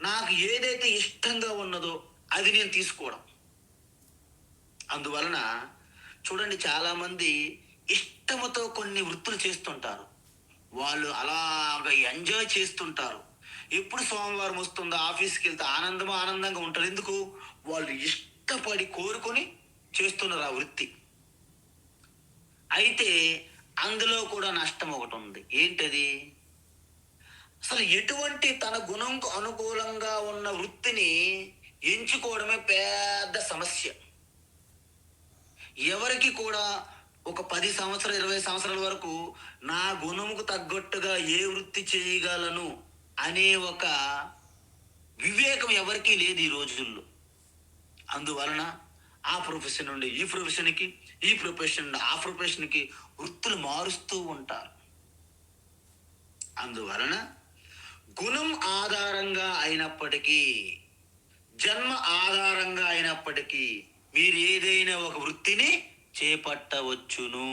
నాకు ఏదైతే ఇష్టంగా ఉన్నదో అది నేను తీసుకోవడం. అందువలన చూడండి, చాలా మంది ఇష్టముతో కొన్ని వృత్తులు చేస్తుంటారు. వాళ్ళు అలాగ ఎంజాయ్ చేస్తుంటారు. ఎప్పుడు సోమవారం వస్తుందో ఆఫీస్కి వెళ్తే ఆనందంగా ఉంటారు. ఎందుకు? వాళ్ళు ఇష్టపడి కోరుకొని చేస్తున్నారు ఆ వృత్తి. అయితే అందులో కూడా నష్టం ఒకటి ఉంది. ఏంటది? అసలు ఎటువంటి తన గుణంకు అనుకూలంగా ఉన్న వృత్తిని ఎంచుకోవడమే పెద్ద సమస్య. ఎవరికి కూడా ఒక 10 సంవత్సరాలు 20 సంవత్సరాల వరకు నా గుణముకు తగ్గట్టుగా ఏ వృత్తి చేయగలను అనే ఒక వివేకం ఎవరికీ లేదు ఈ రోజుల్లో. అందువలన ఆ ప్రొఫెషన్ నుండి ఈ ప్రొఫెషన్కి, ఈ ప్రొఫెషన్ నుండి ఆ ప్రొఫెషన్కి వృత్తులు మారుస్తూ ఉంటారు. అందువలన గుణం ఆధారంగా అయినప్పటికీ, జన్మ ఆధారంగా అయినప్పటికీ మీరు ఏదైనా ఒక వృత్తిని చేపట్టవచ్చును.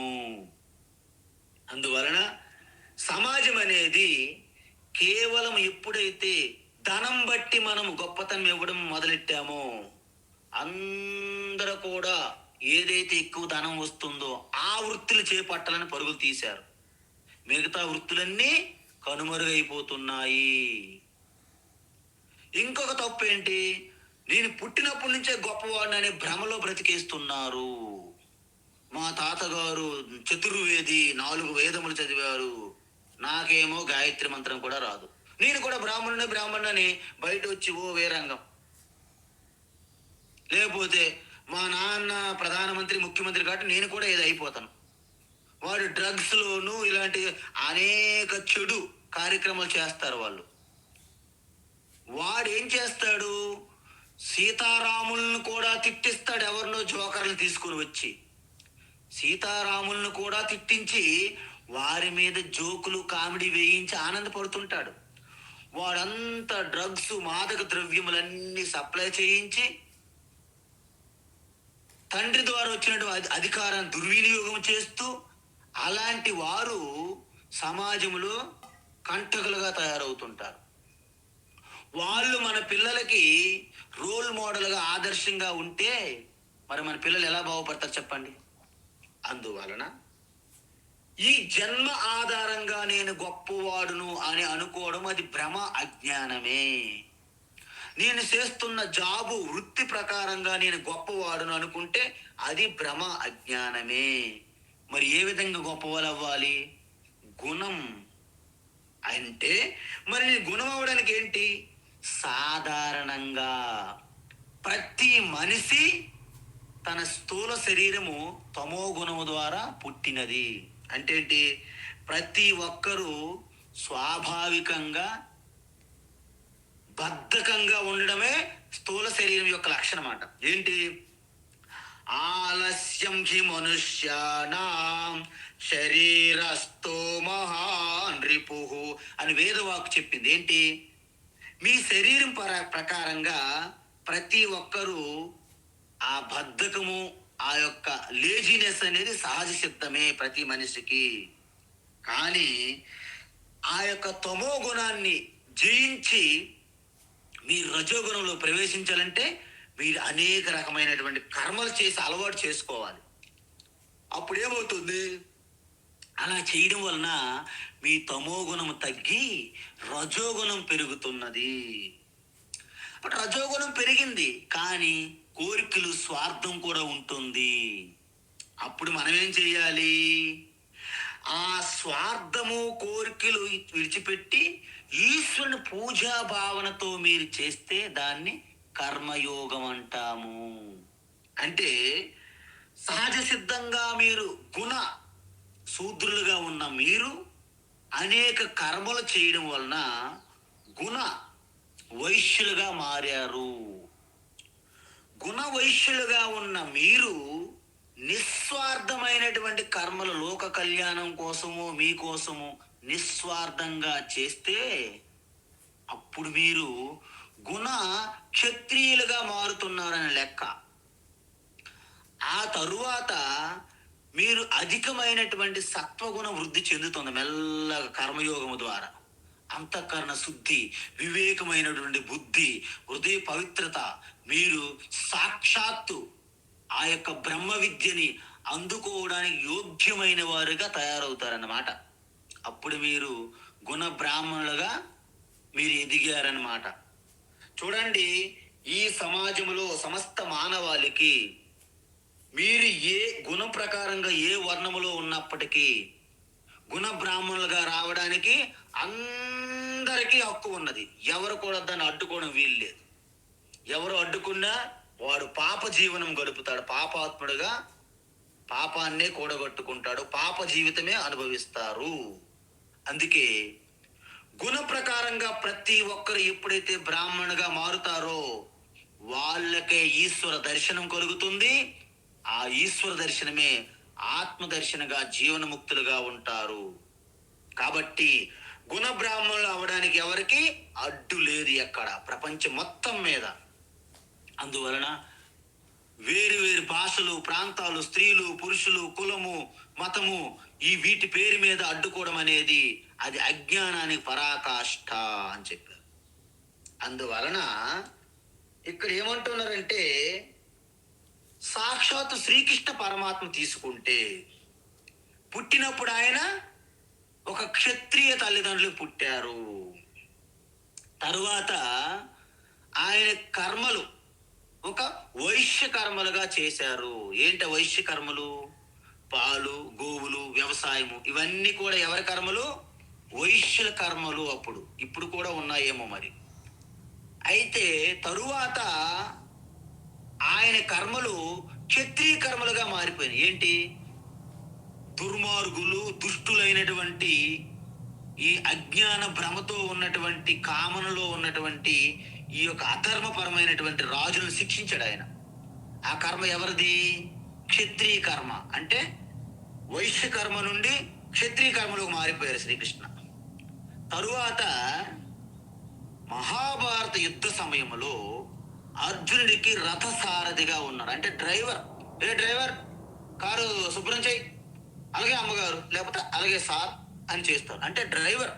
అందువలన సమాజం అనేది కేవలం ఎప్పుడైతే ధనం బట్టి మనం గొప్పతనం ఇవ్వడం మొదలెట్టామో, అందరూ కూడా ఏదైతే ఎక్కువ ధనం వస్తుందో ఆ వృత్తులు చేపట్టాలని పరుగులు తీశారు. మిగతా వృత్తులన్నీ కనుమరుగైపోతున్నాయి. ఇంకొక తప్పు ఏంటి? నేను పుట్టినప్పటి నుంచే గొప్పవాడిని అనే భ్రమలో బ్రతికేస్తున్నారు. మా తాతగారు చతుర్వేది 4 వేదములు చదివారు, నాకేమో గాయత్రి మంత్రం కూడా రాదు. నేను కూడా బ్రాహ్మణుని బయట వచ్చి ఓ వేరంగం. లేకపోతే మా నాన్న ప్రధానమంత్రి ముఖ్యమంత్రి కాబట్టి నేను కూడా ఏదో అయిపోతాను. వాడు డ్రగ్స్లోను ఇలాంటి అనేక చెడు కార్యక్రమాలు చేస్తారు వాళ్ళు. వాడు ఏం చేస్తాడు? సీతారాములను కూడా తిట్టిస్తాడు. ఎవరినో జోకర్లు తీసుకుని వచ్చి సీతారాములను కూడా తిట్టించి వారి మీద జోకులు కామెడీ వేయించి ఆనందపడుతుంటాడు. వాడంతా డ్రగ్స్ మాదక ద్రవ్యములన్నీ సప్లై చేయించి తండ్రి ద్వారా వచ్చినటువంటి అధికారాన్ని దుర్వినియోగం చేస్తూ, అలాంటి వారు సమాజంలో కంటకులుగా తయారవుతుంటారు. వాళ్ళు మన పిల్లలకి రోల్ మోడల్గా ఆదర్శంగా ఉంటే మరి మన పిల్లలు ఎలా బాగుపడతారు చెప్పండి. అందువలన ఈ జన్మ ఆధారంగా నేను గొప్పవాడును అని అనుకోవడం అది భ్రమ, అజ్ఞానమే. నేను చేస్తున్న జాబు వృత్తి ప్రకారంగా నేను గొప్పవాడును అనుకుంటే అది భ్రమ, అజ్ఞానమే. మరి ఏ విధంగా గొప్పవాళ్ళు అవ్వాలి? గుణం అంటే మరి నేను గుణం అవ్వడానికి ఏంటి? సాధారణంగా ప్రతి మనిషి తన స్థూల శరీరము తమో గుణము ద్వారా పుట్టినది. అంటే ఏంటి? ప్రతి ఒక్కరూ స్వాభావికంగా బద్ధకంగా ఉండడమే స్థూల శరీరం యొక్క లక్షణం అన్నమాట. ఏంటి? ఆలస్యం హి మనుష్యానాం శరీరస్థో మహాన్ రిపుః అని వేదవాక్కు చెప్పింది. ఏంటి? మీ శరీరం ప్రకారంగా ప్రతి ఒక్కరూ ఆ బద్ధకము, ఆ యొక్క లేజినెస్ అనేది సహజ సిద్ధమే ప్రతి మనిషికి. కానీ ఆ యొక్క తమో గుణాన్ని జయించి మీరు రజోగుణంలో ప్రవేశించాలంటే మీరు అనేక రకమైనటువంటి కర్మలు చేసి అలవాటు చేసుకోవాలి. అప్పుడు ఏమవుతుంది? అలా చేయడం వలన మీ తమో గుణం తగ్గి రజోగుణం పెరుగుతున్నది. అప్పుడు రజోగుణం పెరిగింది కానీ కోరికలు, స్వార్థం కూడా ఉంటుంది. అప్పుడు మనం ఏం చేయాలి? ఆ స్వార్థము, కోరికలు విడిచిపెట్టి ఈశ్వరుని పూజా భావనతో మీరు చేస్తే దాన్ని కర్మయోగం అంటాము. అంటే సహజ సిద్ధంగా మీరు గుణ శూద్రులుగా ఉన్న మీరు అనేక కర్మలు చేయడం వలన గుణ వైశ్యులుగా మారారు. గుణ వైశ్యులుగా ఉన్న మీరు నిస్వార్థమైనటువంటి కర్మలు లోక కళ్యాణం కోసము మీకోసము నిస్వార్థంగా చేస్తే అప్పుడు మీరు గుణ క్షత్రియులుగా మారుతున్నారని లెక్క. ఆ తరువాత మీరు అధికమైనటువంటి సత్వగుణ వృద్ధి చెందుతుంది మెల్లగా కర్మయోగము ద్వారా. అంతఃకరణ శుద్ధి, వివేకమైనటువంటి బుద్ధి, హృదయ పవిత్రత, మీరు సాక్షాత్తు ఆ యొక్క బ్రహ్మ విద్యని అందుకోవడానికి యోగ్యమైన వారుగా తయారవుతారన్నమాట. అప్పుడు మీరు గుణ బ్రాహ్మణులుగా మీరు ఎదిగారన్నమాట. చూడండి, ఈ సమాజంలో సమస్త మానవాళికి మీరు ఏ గుణం ప్రకారంగా ఏ వర్ణములో ఉన్నప్పటికీ గుణ బ్రాహ్మణులుగా రావడానికి అందరికీ హక్కు ఉన్నది. ఎవరు కూడా దాన్ని అడ్డుకోవడం వీలు లేదు. ఎవరు అడ్డుకున్నా వాడు పాప జీవనం గడుపుతాడు. పాపాత్ముడుగా పాపాన్నే కూడగట్టుకుంటాడు. పాప జీవితమే అనుభవిస్తారు. అందుకే గుణ ప్రకారంగా ప్రతి ఒక్కరు ఎప్పుడైతే బ్రాహ్మణుగా మారుతారో వాళ్ళకే ఈశ్వర దర్శనం కలుగుతుంది. ఆ ఈశ్వర దర్శనమే ఆత్మ దర్శనగా జీవనముక్తులుగా ఉంటారు. కాబట్టి గుణ బ్రాహ్మణులు అవడానికి ఎవరికి అడ్డు లేదు ఎక్కడ, ప్రపంచం మొత్తం మీద. అందువలన వేరు వేరు భాషలు, ప్రాంతాలు, స్త్రీలు, పురుషులు, కులము, మతము ఈ వీటి పేరు మీద అడ్డుకోవడం అనేది అది అజ్ఞానానికి పరాకాష్ఠ అని చెప్పారు. అందువలన ఇక్కడ ఏమంటున్నారంటే సాక్షాత్తు శ్రీకృష్ణ పరమాత్మ తీసుకుంటే పుట్టినప్పుడు ఆయన ఒక క్షత్రియ తల్లిదండ్రులు పుట్టారు. తరువాత ఆయన కర్మలు ఒక వైశ్య కర్మలుగా చేశారు. ఏంటి వైశ్య కర్మలు? పాలు, గోవులు, వ్యవసాయము, ఇవన్నీ కూడా ఎవరి కర్మలు? వైశ్యుల కర్మలు. అప్పుడు ఇప్పుడు కూడా ఉన్నాయేమో మరి. అయితే తరువాత ఆయన కర్మలు క్షత్రియ కర్మలుగా మారిపోయినాయి. ఏంటి? దుర్మార్గులు, దుష్టులైనటువంటి ఈ అజ్ఞాన భ్రమతో ఉన్నటువంటి కామనలో ఉన్నటువంటి ఈ యొక్క అధర్మపరమైనటువంటి రాజులను శిక్షించాడు ఆయన. ఆ కర్మ ఎవరిది? క్షత్రియ కర్మ. అంటే వైశ్య కర్మ నుండి క్షత్రియ కర్మలోకి మారిపోయారు శ్రీకృష్ణ. తరువాత మహాభారత యుద్ధ సమయంలో అర్జునుడికి రథసారథిగా ఉన్నారు. అంటే డ్రైవర్. డ్రైవర్, కారు శుభ్రం చేయి, అలాగే అమ్మగారు, లేకపోతే అలాగే సార్ అని చేస్తారు. అంటే డ్రైవర్.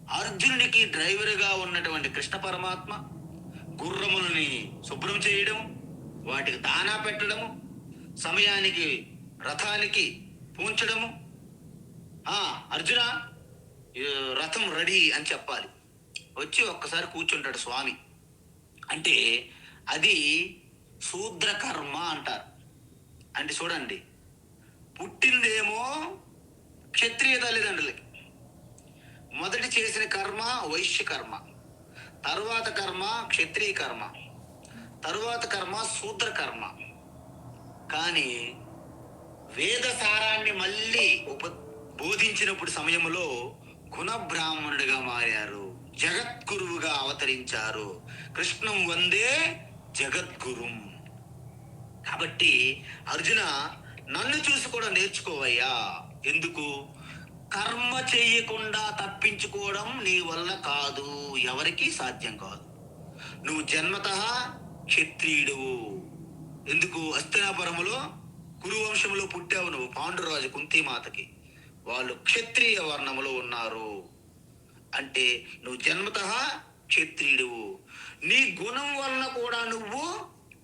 అర్జునుడికి డ్రైవర్గా ఉన్నటువంటి కృష్ణ పరమాత్మ గుర్రములని శుభ్రం చేయడం, వాటికి దానా పెట్టడము, సమయానికి రథానికి పూంచడము. అర్జున రథం రెడీ అని చెప్పాలి. వచ్చి ఒక్కసారి కూర్చుంటాడు స్వామి. అంటే అది శూద్ర కర్మ అంటారు. అంటే చూడండి, పుట్టిందేమో క్షత్రియ తల్లిదండ్రులకి, మొదటి చేసిన కర్మ వైశ్య కర్మ, తరువాత కర్మ క్షత్రియ కర్మ, తరువాత కర్మ శూద్ర కర్మ. కానీ వేద సారాన్ని మళ్ళీ బోధించినప్పుడు సమయంలో గుణ బ్రాహ్మణుడిగా మారారు. జగద్గురువుగా అవతరించారు. కృష్ణం వందే జగద్గురుం. కాబట్టి అర్జున, నన్ను చూసి కూడా నేర్చుకోవయ్యా. ఎందుకు? కర్మ చేయకుండా తప్పించుకోవడం నీ వల్ల కాదు, ఎవరికి సాధ్యం కాదు. నువ్వు జన్మతః క్షత్రియుడువు. ఎందుకు? హస్తినాపురములో కురువంశంలో పుట్టావు నువ్వు. పాండురాజు కుంతిమాతకి వాళ్ళు క్షత్రియ వర్ణములో ఉన్నారు. అంటే నువ్వు జన్మతః క్షత్రియుడువు. నీ గుణం వలన కూడా నువ్వు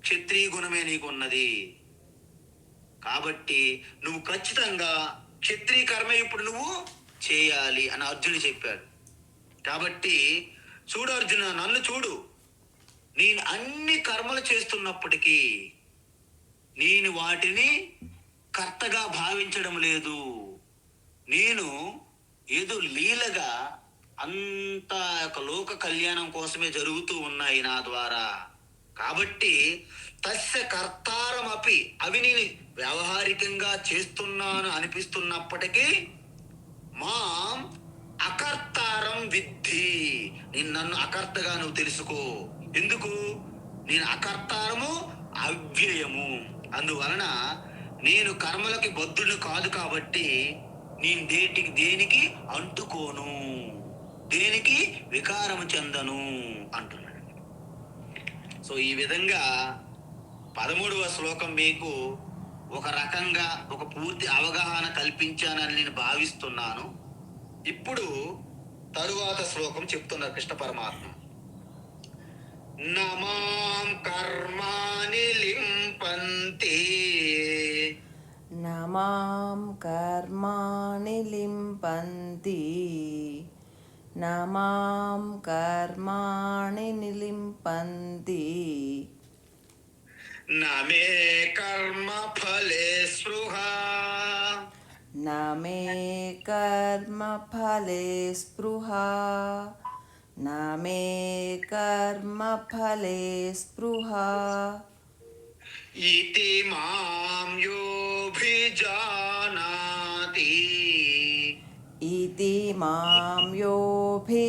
క్షత్రియ గుణమే నీకున్నది. కాబట్టి నువ్వు ఖచ్చితంగా క్షత్రియ కర్మ ఇప్పుడు నువ్వు చేయాలి అని అర్జునుడు చెప్పాడు. కాబట్టి చూడు అర్జున, నన్ను చూడు. నేను అన్ని కర్మలు చేస్తున్నప్పటికీ నేను వాటిని కర్తగా భావించడం లేదు. నేను ఏదో లీలగా అంత ఒక లోక కళ్యాణం కోసమే జరుగుతూ ఉన్నాయి నా ద్వారా. కాబట్టి తస్య కర్తారమపి, అవి నేను వ్యావహారికంగా చేస్తున్నాను అనిపిస్తున్నప్పటికీ మాం అకర్తారం విద్ధి, నన్ను అకర్తగా నువ్వు తెలుసుకో. ఎందుకు? నేను అకర్తారము, అవ్యయము. అందువలన నేను కర్మలకి బద్ధుడు కాదు కాబట్టి నేను దేనికి అంటుకోను, దేనికి వికారము చెందను అంటున్నాడు. సో ఈ విధంగా 13వ శ్లోకం మీకు ఒక రకంగా ఒక పూర్తి అవగాహన కల్పించానని నేను భావిస్తున్నాను. ఇప్పుడు తరువాత శ్లోకం చెప్తున్నారు కృష్ణ పరమాత్మ. నమాం కర్మాణి లింపంతే, నమాం కర్మాణి లింపంతి, నమాం కర్మాణి నిలింపంతి, నమే కర్మ ఫలే స్పృహా, నమే కర్మ ఫలే స్పృహా, నమే కర్మ ఫలే స్పృహా, ఇతి మాం యోభిజానాతి, ఇతి మాం యోభిజానాతి,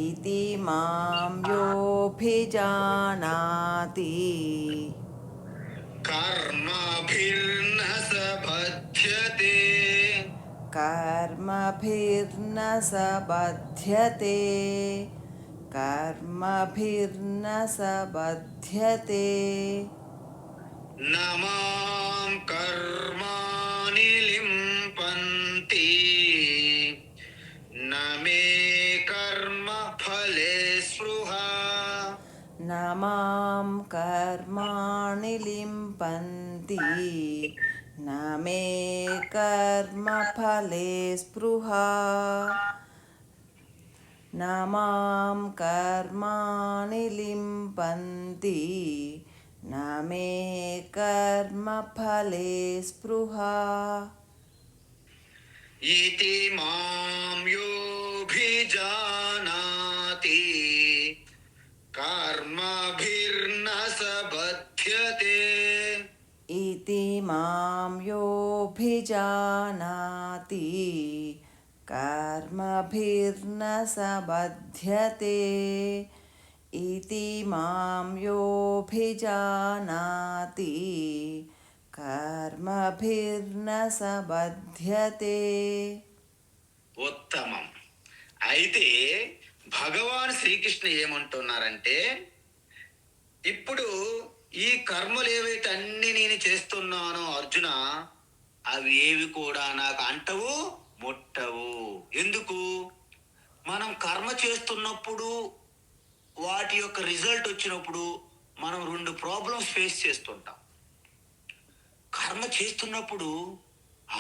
ఇతి మాం యోభిజానాతి, కర్మభిర్న స బధ్యతే, కర్మభిర్న స బధ్యతే, కర్మభిర్న స బధ్యతే, నమాం కర్మాణి లింపంతి, నమే కర్మ ఫలే స్పృహా, నమాం కర్మాణి లింపంతి, నమే కర్మ ఫలే స్పృహా, నమాం కర్మాణి లింపంతి, నమే కర్మ ఫలే స్పృహా, ఇతి మాం యోభిజానాతి, కర్మభిర్న స బధ్యతే, ఇతి మాం యోభిజానాతి, కర్మభిర్న స బధ్యతే, ఇతి మాం యోభిజానాతి, కర్మభిర్న స బధ్యతే. ఉత్తమం. అయితే భగవాన్ శ్రీకృష్ణ ఏమంటున్నారంటే, ఇప్పుడు ఈ కర్మలు ఏవైతే అన్ని నేను చేస్తున్నానో అర్జున, అవి ఏవి కూడా నాకు అంటవు ముట్టవు. ఎందుకు? మనం కర్మ చేస్తున్నప్పుడు వాటి యొక్క రిజల్ట్ వచ్చినప్పుడు మనం 2 ప్రాబ్లమ్స్ ఫేస్ చేస్తుంటాం. కర్మ చేస్తున్నప్పుడు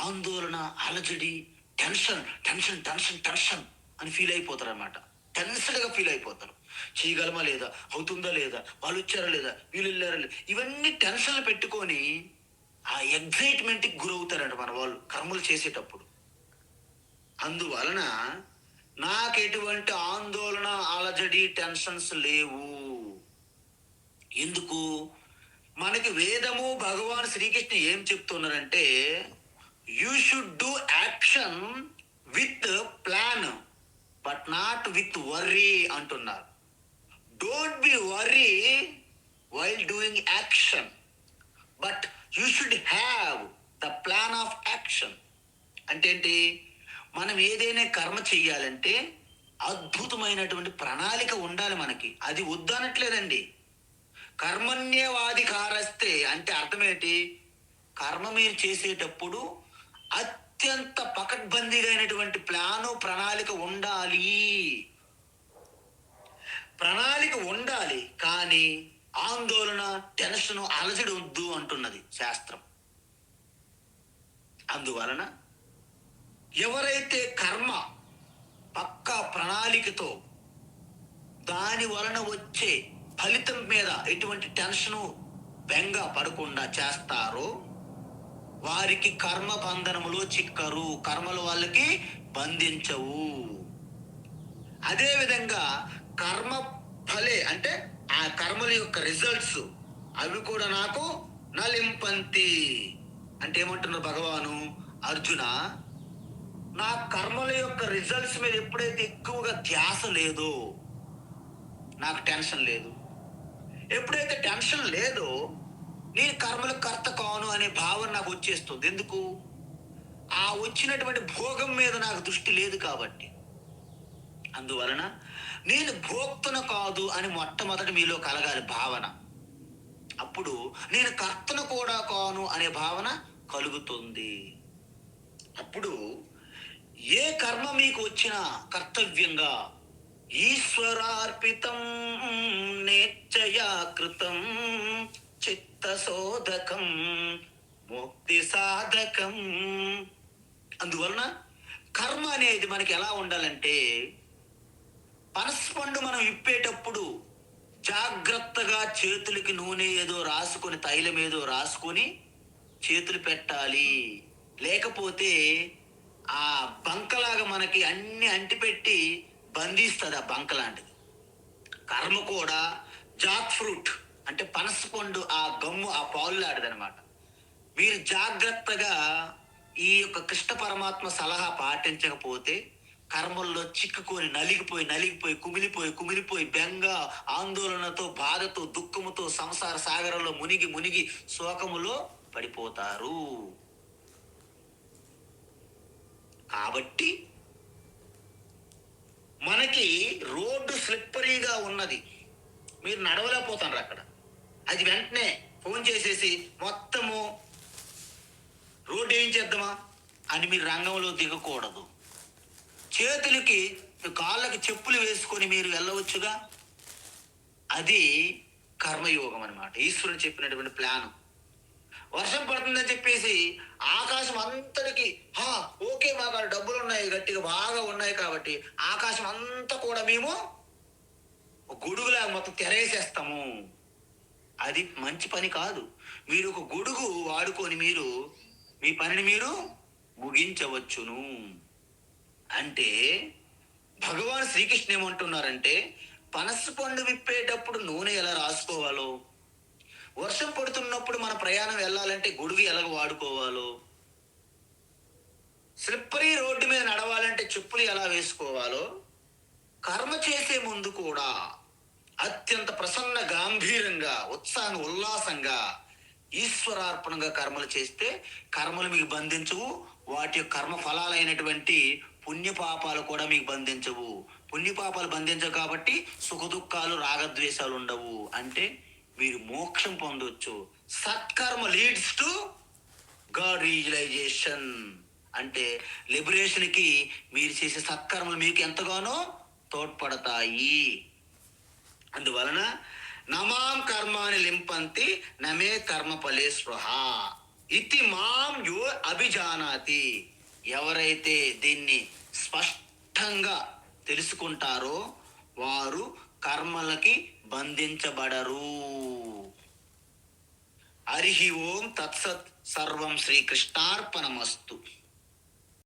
ఆందోళన, అలజడి, టెన్షన్ టెన్షన్ టెన్షన్ టెన్షన్ అని ఫీల్ అయిపోతారు అనమాట. టెన్షన్గా ఫీల్ అయిపోతారు. చేయగలమా లేదా, అవుతుందా లేదా, వాళ్ళు వచ్చారా లేదా, వీళ్ళు వెళ్ళారా లేదా, ఇవన్నీ టెన్షన్లు పెట్టుకొని ఆ ఎగ్జైట్మెంట్కి గురవుతారంట మన వాళ్ళు కర్మలు చేసేటప్పుడు. అందువలన నాకు ఎటువంటి ఆందోళన, అలజడి, టెన్షన్స్ లేవు. ఎందుకు? మనకి వేదము భగవాన్ శ్రీకృష్ణ ఏం చెప్తున్నారంటే, you should do action with plan but not with worry అంటున్నారు. Don't be worry while doing action, but you should have the plan of action. అంటే ఏంటి? మనం ఏదైనా కర్మ చెయ్యాలంటే అద్భుతమైనటువంటి ప్రణాళిక ఉండాలి మనకి. అది వద్దనట్లేదండి. కర్మణ్యవాధికారస్తే అంటే అర్థం ఏంటి? కర్మ మీరు చేసేటప్పుడు అత్యంత పకడ్బందీగా అయినటువంటి ప్లాను, ప్రణాళిక ఉండాలి. ప్రణాళిక ఉండాలి, కానీ ఆందోళన, టెన్షన్, అలజడి వద్దు అంటున్నది శాస్త్రం. అందువలన ఎవరైతే కర్మ పక్కా ప్రణాళికతో దాని వలన వచ్చే ఫలితం మీద ఎటువంటి టెన్షను, బెంగ పడకుండా చేస్తారో వారికి కర్మ బంధనములో చిక్కరు, కర్మలు వాళ్ళకి బంధించవు. అదేవిధంగా కర్మ ఫలే అంటే ఆ కర్మల యొక్క రిజల్ట్స్ అవి కూడా నాకు నలింపంతి. అంటే ఏమంటున్నారు భగవాను? అర్జున, నా కర్మల యొక్క రిజల్ట్స్ మీద ఎప్పుడైతే ఎక్కువగా ధ్యాస లేదో నాకు టెన్షన్ లేదు. ఎప్పుడైతే టెన్షన్ లేదో నేను కర్మల కర్త కాను అనే భావన నాకు వచ్చేస్తుంది. ఎందుకు? ఆ వచ్చినటువంటి భోగం మీద నాకు దృష్టి లేదు కాబట్టి. అందువలన నేను భోక్తను కాదు అని మొట్టమొదటి మీలో కలగాలి భావన. అప్పుడు నేను కర్తను కూడా కాను అనే భావన కలుగుతుంది. అప్పుడు ఏ కర్మ మీకు వచ్చినా కర్తవ్యంగా ఈశ్వరార్పితం నేచ్చయా కృతం చిత్తశోధకం ముక్తి సాధకం. అందువలన కర్మ అనేది మనకి ఎలా ఉండాలంటే, పనసపండు మనం ఇప్పేటప్పుడు జాగ్రత్తగా చేతులకి నూనె ఏదో రాసుకొని, తైలం ఏదో రాసుకొని చేతులు పెట్టాలి. లేకపోతే ఆ బంకలాగా మనకి అన్ని అంటిపెట్టి బంధిస్తుంది. ఆ బంక లాంటిది. కర్మ కూడా జాక్ ఫ్రూట్ అంటే పనసపండు, ఆ గమ్ము, ఆ పాలు లాంటిదనమాట. మీరు జాగ్రత్తగా ఈ యొక్క కృష్ణ పరమాత్మ సలహా పాటించకపోతే కర్మల్లో చిక్కుకొని నలిగిపోయి కుమిలిపోయి బెంగ, ఆందోళనతో, బాధతో, దుఃఖముతో సంసార సాగరంలో మునిగి శోకములో పడిపోతారు. కాబట్టి మనకి రోడ్డు స్లిప్పరీగా ఉన్నది, మీరు నడవలేకపోతారు అక్కడ. అది వెంటనే ఫోన్ చేసేసి మొత్తము రోడ్డు ఏం చేద్దామా అని మీరు రంగంలో దిగకూడదు. చేతులకి కాళ్ళకి చెప్పులు వేసుకొని మీరు వెళ్ళవచ్చుగా. అది కర్మయోగం అన్నమాట. ఈశ్వరుడు చెప్పినటువంటి ప్లాను. వర్షం పడుతుందని చెప్పేసి ఆకాశం అంతటికి ఓకే మాకు డబ్బులు ఉన్నాయి, గట్టిగా బాగా ఉన్నాయి కాబట్టి ఆకాశం అంతా కూడా మేము గొడుగులా మొత్తం తెరేసేస్తాము. అది మంచి పని కాదు. మీరు ఒక గొడుగు వాడుకొని మీరు మీ పనిని మీరు ముగించవచ్చును. అంటే భగవాన్ శ్రీకృష్ణ ఏమంటున్నారంటే, పనస పండు విప్పేటప్పుడు నూనె ఎలా రాసుకోవాలో, వర్షం పడుతున్నప్పుడు మన ప్రయాణం వెళ్ళాలంటే గొడుగు ఎలా వాడుకోవాలో, స్లిప్పరీ రోడ్డు మీద నడవాలంటే చెప్పులు ఎలా వేసుకోవాలో, కర్మ చేసే ముందు కూడా అత్యంత ప్రసన్న గాంభీరంగా ఉల్లాసంగా ఈశ్వరార్పణంగా కర్మలు చేస్తే కర్మలు మీకు బంధించవు. వాటి కర్మ ఫలాలైనటువంటి పుణ్యపాపాలు కూడా మీకు బంధించవు. పుణ్యపాపాలు బంధించవు కాబట్టి సుఖ దుఃఖాలు, రాగద్వేషాలు ఉండవు. అంటే మీరు మోక్షం పొందొచ్చు. సత్కర్మ లీడ్స్ టు గాడ్ రియలైజేషన్. అంటే లిబరేషన్ కి మీరు చేసే సత్కర్మలు మీకు ఎంతగానో తోడ్పడతాయి. అందువలన నమాం కర్మాని లింపంతి నమే కర్మ ఫలే స్పృహ ఇతి మాం యో అభిజానాతి. ఎవరైతే దీన్ని స్పష్టంగా తెలుసుకుంటారో వారు కర్మలకి బంధించబడరు. హరి ఓం తత్సత్. సర్వం శ్రీకృష్ణార్పణమస్తు.